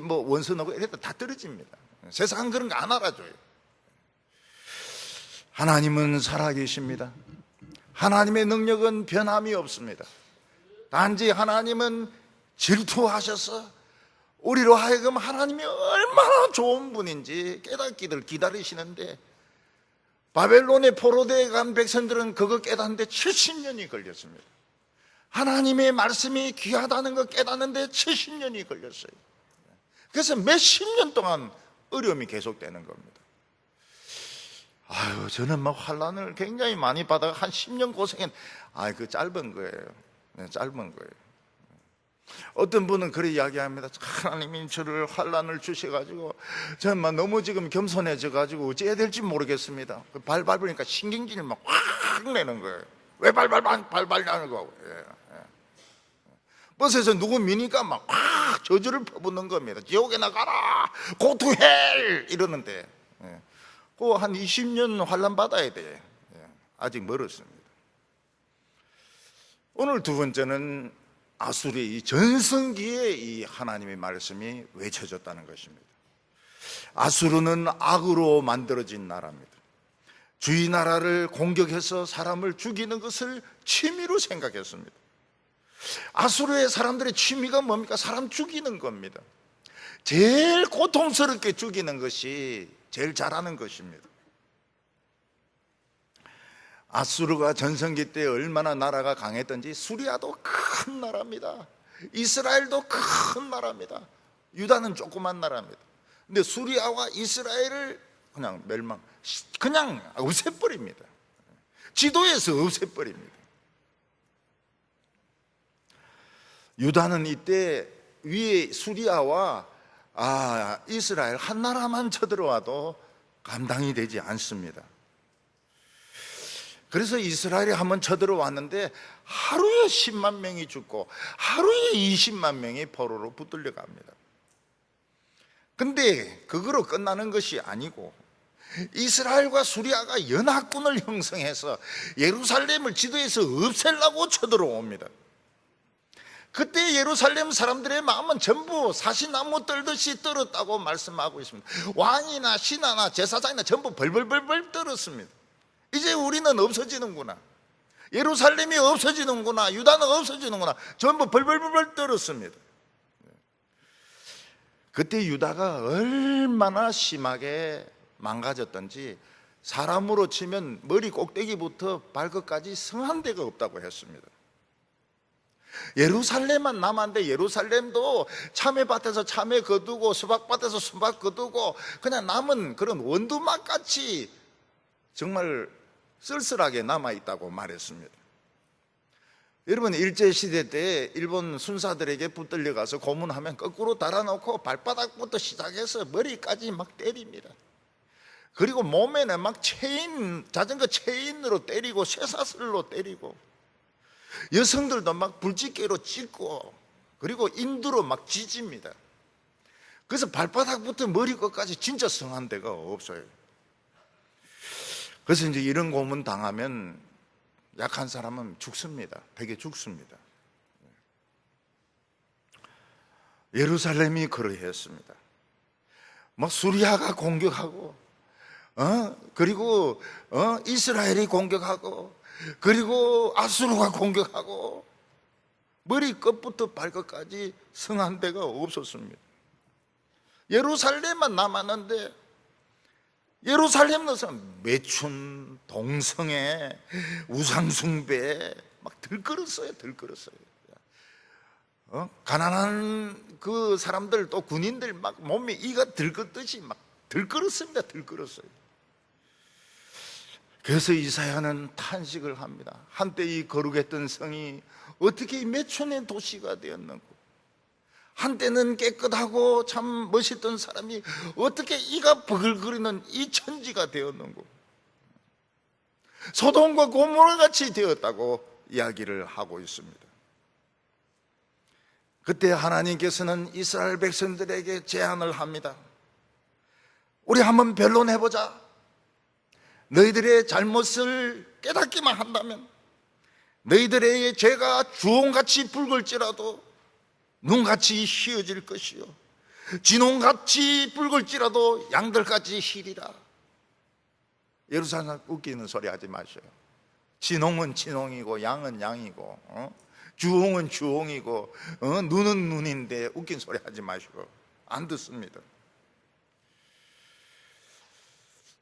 뭐 원서하고 이래도 다 떨어집니다. 세상은 그런 거 안 알아줘요. 하나님은 살아계십니다. 하나님의 능력은 변함이 없습니다. 단지 하나님은 질투하셔서 우리로 하여금 하나님이 얼마나 좋은 분인지 깨닫기를 기다리시는데, 바벨론의 포로되어 간 백성들은 그거 깨닫는데 70년이 걸렸습니다. 하나님의 말씀이 귀하다는 거 깨닫는데 70년이 걸렸어요. 그래서 몇십 년 동안 어려움이 계속되는 겁니다. 저는 막 환난을 굉장히 많이 받아 한 10년 고생했. 그 짧은 거예요. 짧은 거예요. 어떤 분은 그렇게 이야기합니다. 하나님이 저를 환난을 주셔가지고 저는 너무 지금 겸손해져가지고 어찌해야 될지 모르겠습니다. 발 밟으니까 신경질이 막 확 내는 거예요. 왜 발발하는 거고. 버스에서 누구 미니까 막 확 저주를 퍼붓는 겁니다. 지옥에 나가라, 고투헬 이러는데 그 한 20년 환난 받아야 돼. 아직 멀었습니다. 오늘 두 번째는 아수르의 이 전성기에 이 하나님의 말씀이 외쳐졌다는 것입니다. 아수르는 악으로 만들어진 나라입니다. 주위 나라를 공격해서 사람을 죽이는 것을 취미로 생각했습니다. 아수르의 사람들의 취미가 뭡니까? 사람 죽이는 겁니다. 제일 고통스럽게 죽이는 것이 제일 잘하는 것입니다. 아수르가 전성기 때 얼마나 나라가 강했던지, 수리아도 큰 나라입니다. 이스라엘도 큰 나라입니다. 유다는 조그만 나라입니다. 근데 수리아와 이스라엘을 그냥 그냥 없애버립니다. 지도에서 없애버립니다. 유다는 이때 위에 수리아와 이스라엘 한 나라만 쳐들어와도 감당이 되지 않습니다. 그래서 이스라엘이 한번 쳐들어왔는데 하루에 10만 명이 죽고 하루에 20만 명이 포로로 붙들려 갑니다. 근데 그거로 끝나는 것이 아니고 이스라엘과 수리아가 연합군을 형성해서 예루살렘을 지도에서 없애려고 쳐들어옵니다. 그때 예루살렘 사람들의 마음은 전부 사시나무 떨듯이 떨었다고 말씀하고 있습니다. 왕이나 신하나 제사장이나 전부 벌벌벌벌 떨었습니다. 이제 우리는 없어지는구나, 예루살렘이 없어지는구나, 유다는 없어지는구나, 전부 벌벌벌벌 떨었습니다. 그때 유다가 얼마나 심하게 망가졌던지 사람으로 치면 머리 꼭대기부터 발끝까지 성한 데가 없다고 했습니다. 예루살렘만 남았는데 예루살렘도 참외밭에서 참외 거두고 수박밭에서 수박 거두고 그냥 남은 그런 원두막같이 정말 쓸쓸하게 남아있다고 말했습니다. 여러분, 일제시대 때 일본 순사들에게 붙들려 가서 고문하면 거꾸로 달아놓고 발바닥부터 시작해서 머리까지 막 때립니다. 그리고 몸에는 막 자전거 체인으로 때리고 쇠사슬로 때리고, 여성들도 막 불집게로 찢고, 그리고 인두로 막 찢습니다. 그래서 발바닥부터 머리끝까지 진짜 성한 데가 없어요. 그래서 이제 이런 고문 당하면 약한 사람은 죽습니다. 베개 죽습니다. 예루살렘이 그러했습니다. 막 수리아가 공격하고, 그리고 이스라엘이 공격하고, 그리고 아수르가 공격하고, 머리 끝부터 발끝까지 성한 데가 없었습니다. 예루살렘만 남았는데 예루살렘 넣어서 매춘, 동성애, 우상숭배 막 들끓었어요. 가난한 그 사람들 또 군인들 막 몸에 이가 들끓듯이 막 들끓었습니다. 그래서 이사야는 탄식을 합니다. 한때 이 거룩했던 성이 어떻게 매춘의 도시가 되었는고, 한때는 깨끗하고 참 멋있던 사람이 어떻게 이가 버글거리는 이 천지가 되었는고, 소돔과 고모라 같이 되었다고 이야기를 하고 있습니다. 그때 하나님께서는 이스라엘 백성들에게 제안을 합니다. 우리 한번 변론해보자. 너희들의 잘못을 깨닫기만 한다면, 너희들의 죄가 주홍같이 붉을지라도 눈같이 희어질 것이요, 진홍같이 붉을지라도 양들같이 희리라. 예루살렘 웃기는 소리 하지 마세요. 진홍은 진홍이고 양은 양이고 주홍은 주홍이고 눈은 눈인데 웃긴 소리 하지 마시고. 안 듣습니다.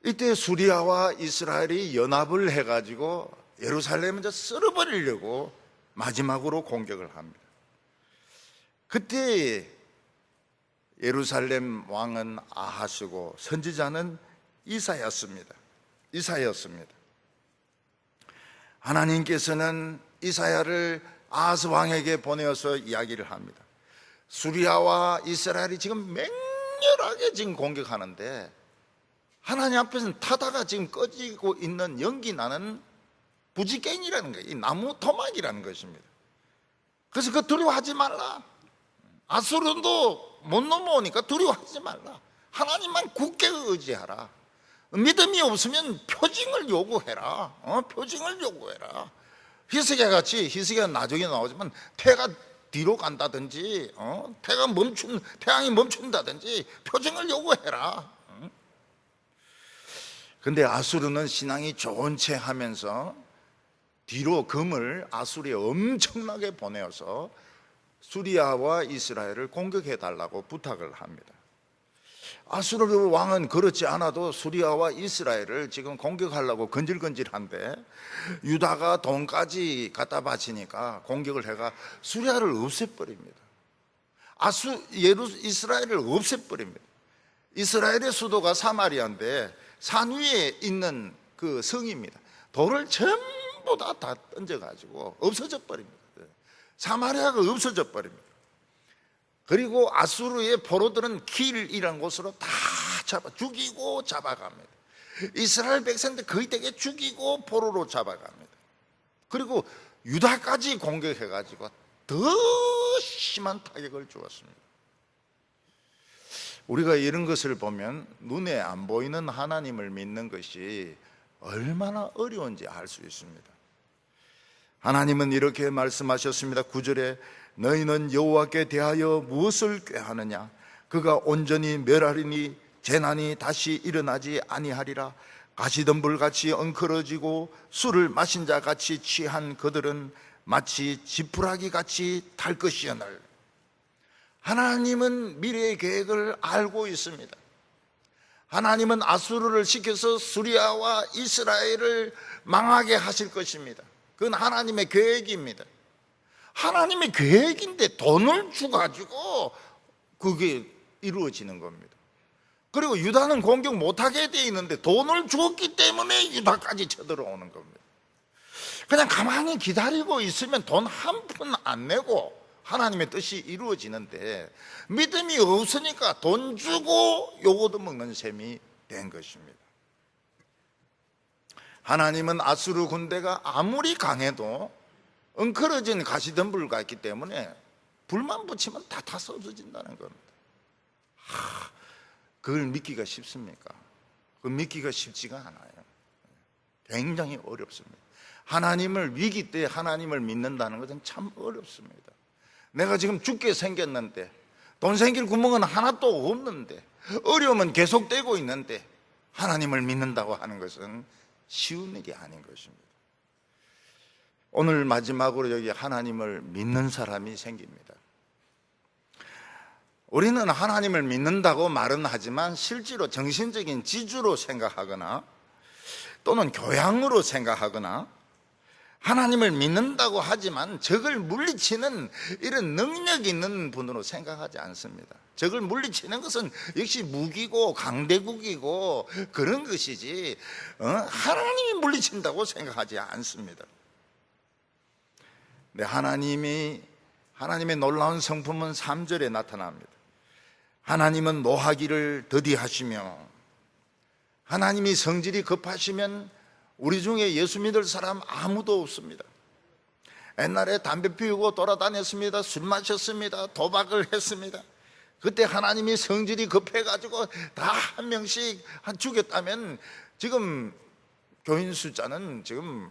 이때 수리아와 이스라엘이 연합을 해가지고 예루살렘을 쓸어버리려고 마지막으로 공격을 합니다. 그때 예루살렘 왕은 아하스고 선지자는 이사야였습니다. 하나님께서는 이사야를 아하스 왕에게 보내어서 이야기를 합니다. 수리아와 이스라엘이 지금 맹렬하게 지금 공격하는데 하나님 앞에서는 타다가 지금 꺼지고 있는 연기 나는 부지깽이라는 거예요. 이 나무 토막이라는 것입니다. 그래서 그 두려워하지 말라. 아수르도 못 넘어오니까 두려워하지 말라. 하나님만 굳게 의지하라. 믿음이 없으면 표징을 요구해라. 표징을 요구해라. 히스기야 같이, 히스기야 나중에 나오지만 태가 뒤로 간다든지 태양이 멈춘다든지 표징을 요구해라. 근데 아수르는 신앙이 좋은 체 하면서 뒤로 금을 아수르에 엄청나게 보내어서 수리아와 이스라엘을 공격해 달라고 부탁을 합니다. 아수르 왕은 그렇지 않아도 수리아와 이스라엘을 지금 공격하려고 건질건질한데 유다가 돈까지 갖다 바치니까 공격을 해가 수리아를 없애버립니다. 이스라엘을 없애버립니다. 이스라엘의 수도가 사마리아인데 산 위에 있는 그 성입니다. 돌을 전부 다 던져가지고 없어져 버립니다. 사마리아가 없어져 버립니다. 그리고 아수르의 포로들은 길이라는 곳으로 다 죽이고 잡아갑니다. 이스라엘 백성들 거의 대개 죽이고 포로로 잡아갑니다. 그리고 유다까지 공격해가지고 더 심한 타격을 주었습니다. 우리가 이런 것을 보면 눈에 안 보이는 하나님을 믿는 것이 얼마나 어려운지 알 수 있습니다. 하나님은 이렇게 말씀하셨습니다. 9절에 너희는 여호와께 대하여 무엇을 꾀하느냐? 그가 온전히 멸하리니 재난이 다시 일어나지 아니하리라. 가시덤불같이 엉클어지고 술을 마신 자 같이 취한 그들은 마치 지푸라기 같이 탈 것이여늘. 하나님은 미래의 계획을 알고 있습니다. 하나님은 아수르를 시켜서 수리아와 이스라엘을 망하게 하실 것입니다. 그건 하나님의 계획입니다. 하나님의 계획인데 돈을 주가지고 그게 이루어지는 겁니다. 그리고 유다는 공격 못하게 돼 있는데 돈을 주었기 때문에 유다까지 쳐들어오는 겁니다. 그냥 가만히 기다리고 있으면 돈 한 푼 안 내고 하나님의 뜻이 이루어지는데 믿음이 없으니까 돈 주고 요거도 먹는 셈이 된 것입니다. 하나님은 아수르 군대가 아무리 강해도 엉클어진 가시덤불가 있기 때문에 불만 붙이면 다 타서 없어진다는 겁니다. 그걸 믿기가 쉽습니까? 그 믿기가 쉽지가 않아요. 굉장히 어렵습니다. 하나님을 위기 때 하나님을 믿는다는 것은 참 어렵습니다. 내가 지금 죽게 생겼는데 돈 생길 구멍은 하나도 없는데 어려움은 계속되고 있는데 하나님을 믿는다고 하는 것은 쉬운 일이 아닌 것입니다. 오늘 마지막으로 여기 하나님을 믿는 사람이 생깁니다. 우리는 하나님을 믿는다고 말은 하지만 실제로 정신적인 지주로 생각하거나 또는 교양으로 생각하거나 하나님을 믿는다고 하지만 적을 물리치는 이런 능력 있는 분으로 생각하지 않습니다. 적을 물리치는 것은 역시 무기고 강대국이고 그런 것이지 하나님이 물리친다고 생각하지 않습니다. 네, 하나님의 놀라운 성품은 3절에 나타납니다. 하나님은 노하기를 더디하시며, 하나님이 성질이 급하시면 우리 중에 예수 믿을 사람 아무도 없습니다. 옛날에 담배 피우고 돌아다녔습니다. 술 마셨습니다. 도박을 했습니다. 그때 하나님이 성질이 급해가지고 다 한 명씩 죽였다면 지금 교인 숫자는 지금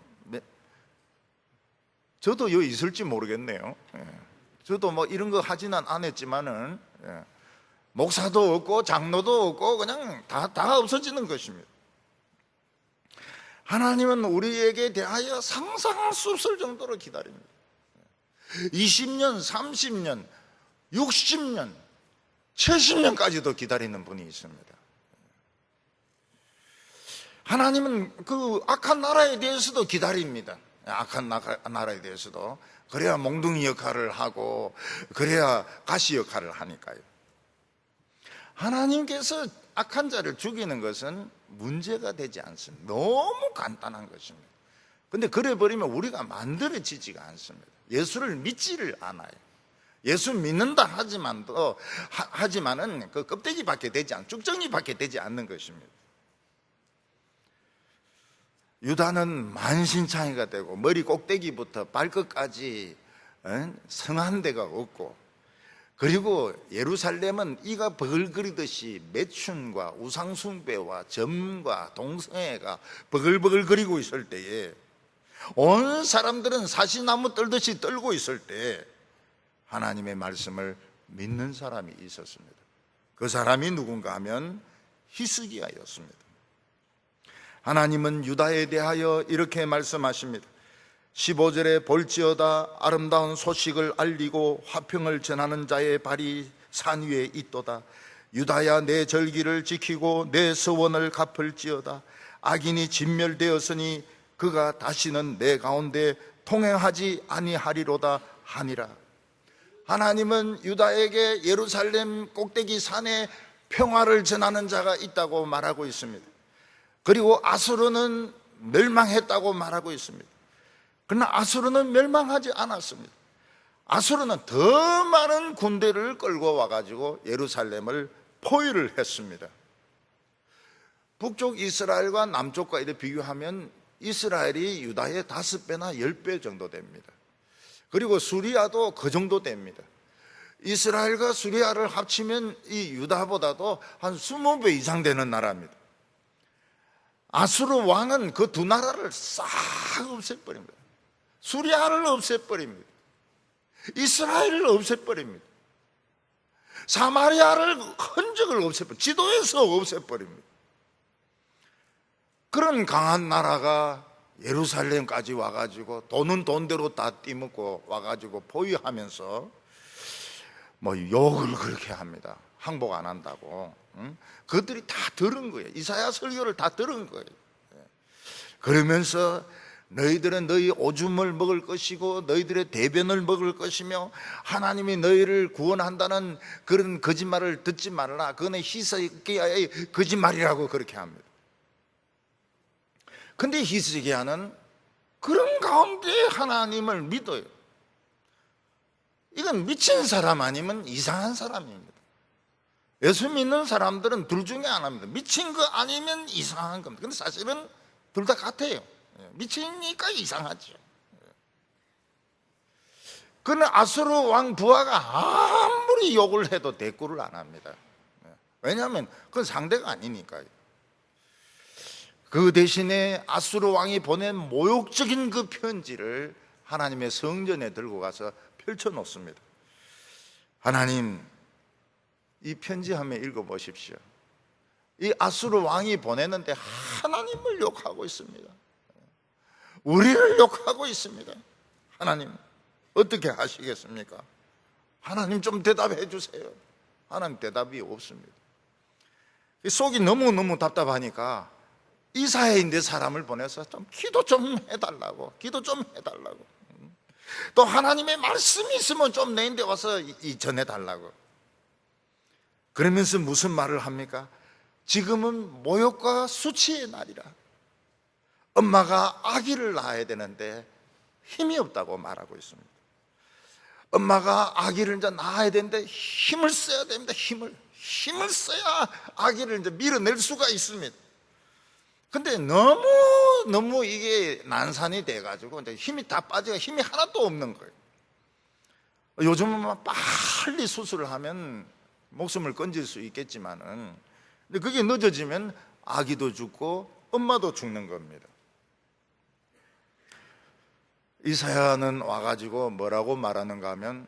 저도 여기 있을지 모르겠네요. 저도 뭐 이런 거 하지는 않았지만은 목사도 없고 장로도 없고 그냥 다 없어지는 것입니다. 하나님은 우리에게 대하여 상상할 수 없을 정도로 기다립니다. 20년, 30년, 60년, 70년까지도 기다리는 분이 있습니다. 하나님은 그 악한 나라에 대해서도 기다립니다. 악한 나라에 대해서도. 그래야 몽둥이 역할을 하고 그래야 가시 역할을 하니까요. 하나님께서 악한 자를 죽이는 것은 문제가 되지 않습니다. 너무 간단한 것입니다. 그런데 그래 버리면 우리가 만들어지지가 않습니다. 예수를 믿지를 않아요. 예수 믿는다 하지만은 그 껍데기밖에 되지 않, 쭉정이밖에 되지 않는 것입니다. 유다는 만신창이가 되고 머리 꼭대기부터 발끝까지 성한 데가 없고, 그리고 예루살렘은 이가 버글거리듯이 매춘과 우상숭배와 점과 동성애가 버글버글거리고 있을 때에 온 사람들은 사시나무 떨듯이 떨고 있을 때 하나님의 말씀을 믿는 사람이 있었습니다. 그 사람이 누군가 하면 히스기야였습니다. 하나님은 유다에 대하여 이렇게 말씀하십니다. 15절에 볼지어다 아름다운 소식을 알리고 화평을 전하는 자의 발이 산 위에 있도다. 유다야 내 절기를 지키고 내 서원을 갚을지어다. 악인이 진멸되었으니 그가 다시는 내 가운데 통행하지 아니하리로다 하니라. 하나님은 유다에게 예루살렘 꼭대기 산에 평화를 전하는 자가 있다고 말하고 있습니다. 그리고 아수르는 멸망했다고 말하고 있습니다. 그러나 아수르는 멸망하지 않았습니다. 아수르는 더 많은 군대를 끌고 와가지고 예루살렘을 포위를 했습니다. 북쪽 이스라엘과 남쪽과 이렇게 비교하면 이스라엘이 유다의 5배나 10배 정도 됩니다. 그리고 수리아도 그 정도 됩니다. 이스라엘과 수리아를 합치면 이 유다보다도 한 20배 이상 되는 나라입니다. 아수르 왕은 그 두 나라를 싹 없애버립니다. 수리아를 없애버립니다. 이스라엘을 없애버립니다. 사마리아를 흔적을 없애버립니다. 지도에서 없애버립니다. 그런 강한 나라가 예루살렘까지 와가지고 돈은 돈대로 다 띠먹고 와가지고 포위하면서 뭐 욕을 그렇게 합니다. 항복 안 한다고. 그것들이 다 들은 거예요. 이사야 설교를 다 들은 거예요. 그러면서 너희들은 너희 오줌을 먹을 것이고 너희들의 대변을 먹을 것이며 하나님이 너희를 구원한다는 그런 거짓말을 듣지 말라. 그거는 히스기야의 거짓말이라고 그렇게 합니다. 근데 히스기야는 그런 가운데 하나님을 믿어요. 이건 미친 사람 아니면 이상한 사람입니다. 예수 믿는 사람들은 둘 중에 하나입니다. 미친 거 아니면 이상한 겁니다. 근데 사실은 둘 다 같아요. 미치니까 이상하죠. 그는 아수르 왕 부하가 아무리 욕을 해도 대꾸를 안 합니다. 왜냐하면 그건 상대가 아니니까요. 그 대신에 아수르 왕이 보낸 모욕적인 그 편지를 하나님의 성전에 들고 가서 펼쳐놓습니다. 하나님, 이 편지 한번 읽어보십시오. 이 아수르 왕이 보냈는데 하나님을 욕하고 있습니다. 우리를 욕하고 있습니다. 하나님 어떻게 하시겠습니까? 하나님 좀 대답해 주세요. 하나님 대답이 없습니다. 속이 너무너무 답답하니까 이사회인데 사람을 보내서 좀 기도 좀 해달라고, 기도 좀 해달라고, 또 하나님의 말씀이 있으면 좀 내인데 와서 전해달라고. 그러면서 무슨 말을 합니까? 지금은 모욕과 수치의 날이라. 엄마가 아기를 낳아야 되는데 힘이 없다고 말하고 있습니다. 엄마가 아기를 이제 낳아야 되는데 힘을 써야 됩니다. 힘을 써야 아기를 이제 밀어낼 수가 있습니다. 근데 너무 이게 난산이 돼가지고 이제 힘이 다 빠지고 힘이 하나도 없는 거예요. 요즘은 빨리 수술을 하면 목숨을 건질 수 있겠지만은, 근데 그게 늦어지면 아기도 죽고 엄마도 죽는 겁니다. 이사야는 와가지고 뭐라고 말하는가 하면,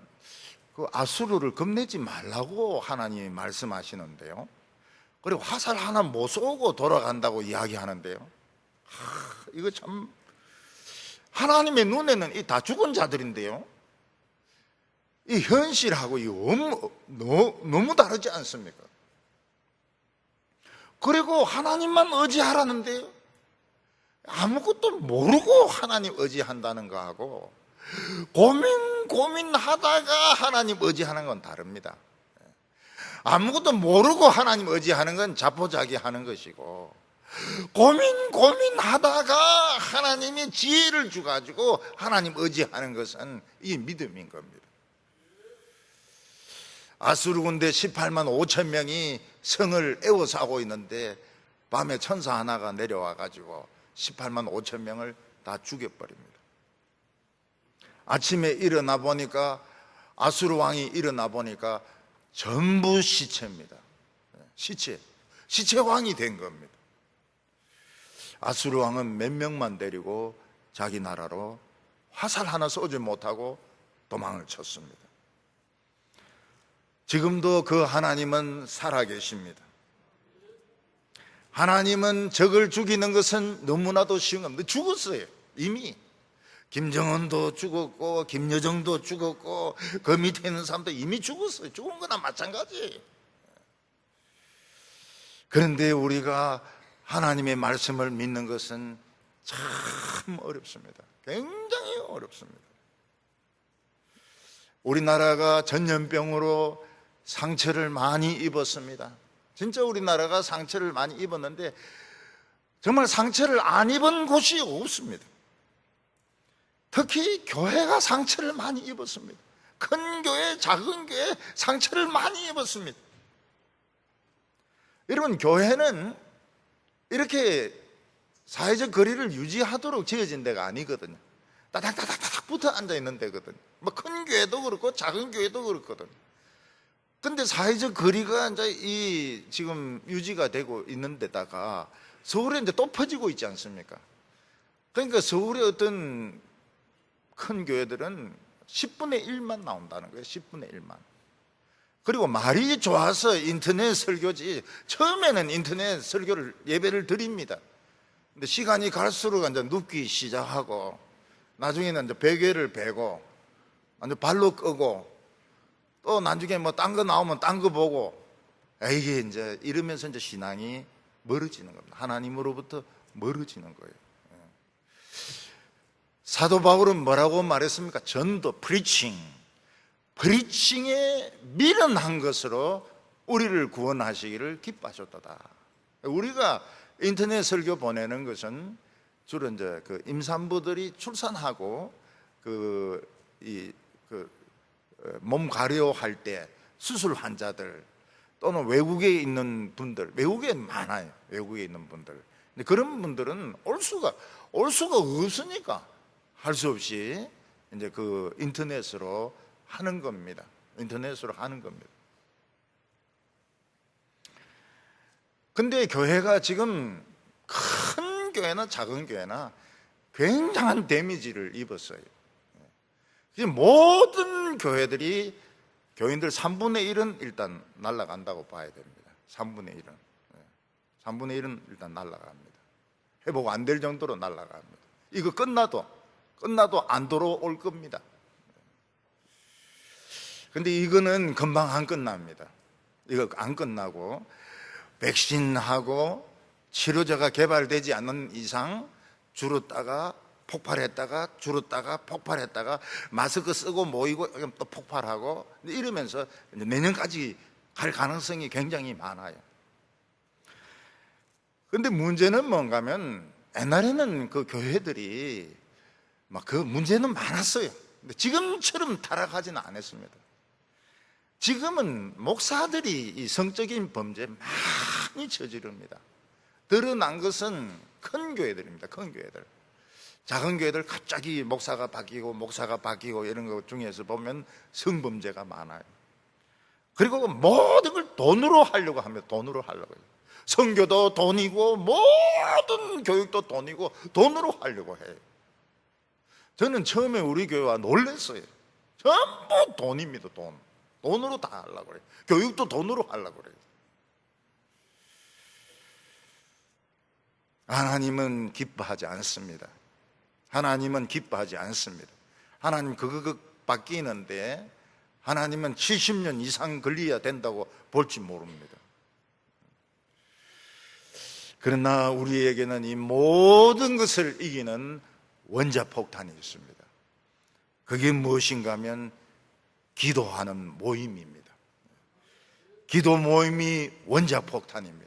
그 아수르를 겁내지 말라고 하나님이 말씀하시는데요, 그리고 화살 하나 못 쏘고 돌아간다고 이야기하는데요, 이거 참 하나님의 눈에는 이 다 죽은 자들인데요, 이 현실하고 너무 다르지 않습니까? 그리고 하나님만 의지하라는데요, 아무것도 모르고 하나님 의지한다는 거하고 고민하다가 하나님 의지하는 건 다릅니다. 아무것도 모르고 하나님 의지하는 건 자포자기하는 것이고, 고민하다가 하나님이 지혜를 주가지고 하나님 의지하는 것은 이 믿음인 겁니다. 아수르 군대 18만 5천 명이 성을 에워싸고 있는데 밤에 천사 하나가 내려와가지고 18만 5천 명을 다 죽여버립니다. 아침에 일어나 보니까, 아수르 왕이 일어나 보니까 전부 시체입니다. 시체 왕이 된 겁니다. 아수르 왕은 몇 명만 데리고 자기 나라로 화살 하나 쏘지 못하고 도망을 쳤습니다. 지금도 그 하나님은 살아계십니다. 하나님은 적을 죽이는 것은 너무나도 쉬운 겁니다. 죽었어요. 이미 김정은도 죽었고 김여정도 죽었고 그 밑에 있는 사람도 이미 죽었어요. 죽은 거나 마찬가지예요. 그런데 우리가 하나님의 말씀을 믿는 것은 참 어렵습니다. 굉장히 어렵습니다. 우리나라가 전염병으로 상처를 많이 입었습니다. 진짜 우리나라가 상처를 많이 입었는데 정말 상처를 안 입은 곳이 없습니다. 특히 교회가 상처를 많이 입었습니다. 큰 교회, 작은 교회 상처를 많이 입었습니다. 여러분, 교회는 이렇게 사회적 거리를 유지하도록 지어진 데가 아니거든요. 따닥따닥따닥 붙어 앉아 있는 데거든요. 뭐 큰 교회도 그렇고 작은 교회도 그렇거든요. 근데 사회적 거리가 이제 지금 유지가 되고 있는 데다가 서울에 이제 또 퍼지고 있지 않습니까? 그러니까 서울의 어떤 큰 교회들은 10분의 1만 나온다는 거예요. 10분의 1만. 그리고 말이 좋아서 인터넷 설교지, 처음에는 인터넷 설교를 예배를 드립니다. 근데 시간이 갈수록 이제 눕기 시작하고, 나중에는 이제 베개를 베고, 완전 발로 끄고, 또 나중에 뭐 딴 거 나오면 딴 거 보고, 이게 이제 이러면서 이제 신앙이 멀어지는 겁니다. 하나님으로부터 멀어지는 거예요. 사도 바울은 뭐라고 말했습니까? 전도, 프리칭에 미련한 것으로 우리를 구원하시기를 기뻐하셨도다. 우리가 인터넷 설교 보내는 것은 주로 이제 그 임산부들이 출산하고 몸 가려할 때 수술 환자들, 또는 외국에 있는 분들, 외국에 많아요. 외국에 있는 분들. 근데 그런 분들은 올 수가 없으니까 할 수 없이 이제 그 인터넷으로 하는 겁니다. 인터넷으로 하는 겁니다. 근데 교회가 지금 큰 교회나 작은 교회나 굉장한 데미지를 입었어요. 지금 모든 교회들이 교인들 3분의 1은 일단 날아간다고 봐야 됩니다. 3분의 1은. 3분의 1은 일단 날아갑니다. 회복 안 될 정도로 날아갑니다. 이거 끝나도 끝나도 안 돌아올 겁니다. 근데 이거는 금방 안 끝납니다. 이거 안 끝나고 백신하고 치료제가 개발되지 않는 이상 줄었다가 폭발했다가 줄었다가 폭발했다가 마스크 쓰고 모이고 또 폭발하고 이러면서 내년까지 갈 가능성이 굉장히 많아요. 근데 문제는 뭔가 하면 옛날에는 그 교회들이 막 그 문제는 많았어요. 근데 지금처럼 타락하지는 않았습니다. 지금은 목사들이 이 성적인 범죄 많이 저지릅니다. 드러난 것은 큰 교회들입니다. 큰 교회들. 작은 교회들 갑자기 목사가 바뀌고 이런 것 중에서 보면 성범죄가 많아요. 그리고 모든 걸 돈으로 하려고 합니다. 돈으로 하려고 해요. 선교도 돈이고 모든 교육도 돈이고 돈으로 하려고 해요. 저는 처음에 우리 교회와 놀랐어요. 전부 돈입니다. 돈으로 다 하려고 그래요. 교육도 돈으로 하려고 그래요. 하나님은 기뻐하지 않습니다. 하나님은 기뻐하지 않습니다. 하나님 그거 바뀌는데 하나님은 70년 이상 걸려야 된다고 볼지 모릅니다. 그러나 우리에게는 이 모든 것을 이기는 원자폭탄이 있습니다. 그게 무엇인가 하면 기도하는 모임입니다. 기도 모임이 원자폭탄입니다.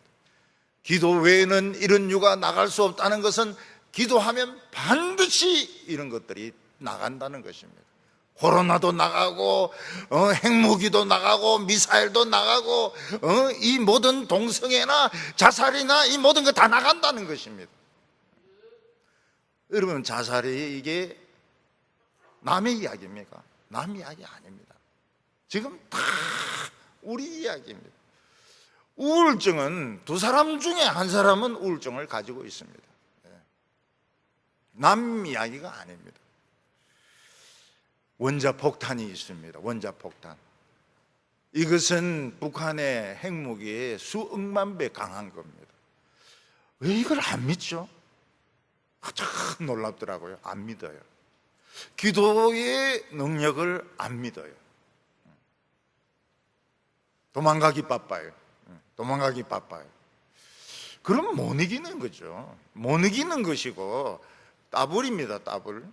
기도 외에는 이런 유가 나갈 수 없다는 것은 기도하면 반드시 이런 것들이 나간다는 것입니다. 코로나도 나가고 핵무기도 나가고 미사일도 나가고 이 모든 동성애나 자살이나 이 모든 거 다 나간다는 것입니다. 여러분, 자살이 이게 남의 이야기입니까? 남 이야기 아닙니다. 지금 다 우리 이야기입니다. 우울증은 두 사람 중에 한 사람은 우울증을 가지고 있습니다. 남 이야기가 아닙니다. 원자폭탄이 있습니다. 원자폭탄. 이것은 북한의 핵무기에 수억만 배 강한 겁니다. 왜 이걸 안 믿죠? 참 놀랍더라고요. 안 믿어요. 기도의 능력을 안 믿어요. 도망가기 바빠요. 도망가기 바빠요. 그럼 못 이기는 거죠. 못 이기는 것이고 따블입니다. 따블.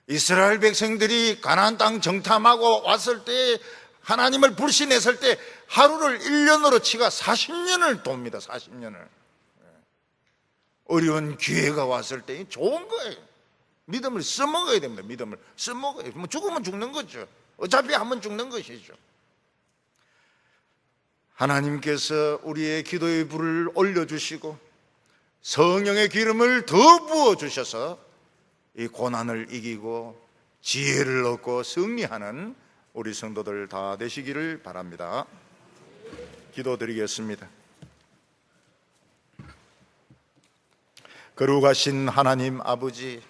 이스라엘 백성들이 가나안 땅 정탐하고 왔을 때 하나님을 불신했을 때 하루를 1년으로 치가 40년을 돕니다. 40년을. 어려운 기회가 왔을 때 좋은 거예요. 믿음을 써먹어야 됩니다. 믿음을 써먹어야 돼요. 죽으면 죽는 거죠. 어차피 한번 죽는 것이죠. 하나님께서 우리의 기도의 불을 올려주시고 성령의 기름을 더 부어주셔서 이 고난을 이기고 지혜를 얻고 승리하는 우리 성도들 다 되시기를 바랍니다. 기도드리겠습니다. 거룩하신 하나님 아버지,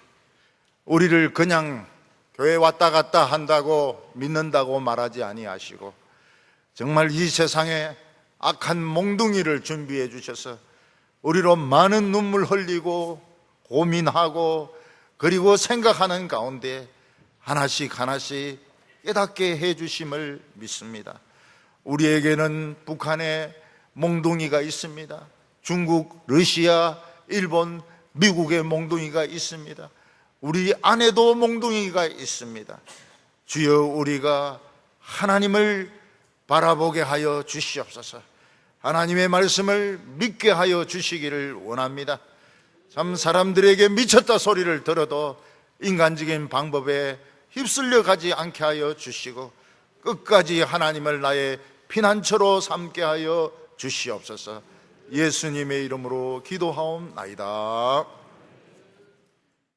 우리를 그냥 교회 왔다 갔다 한다고 믿는다고 말하지 아니하시고 정말 이 세상에 악한 몽둥이를 준비해 주셔서 우리로 많은 눈물 흘리고 고민하고 그리고 생각하는 가운데 하나씩 하나씩 깨닫게 해 주심을 믿습니다. 우리에게는 북한의 몽둥이가 있습니다. 중국, 러시아, 일본, 미국의 몽둥이가 있습니다. 우리 안에도 몽둥이가 있습니다. 주여, 우리가 하나님을 바라보게 하여 주시옵소서. 하나님의 말씀을 믿게 하여 주시기를 원합니다. 참 사람들에게 미쳤다 소리를 들어도 인간적인 방법에 휩쓸려 가지 않게 하여 주시고 끝까지 하나님을 나의 피난처로 삼게 하여 주시옵소서. 예수님의 이름으로 기도하옵나이다.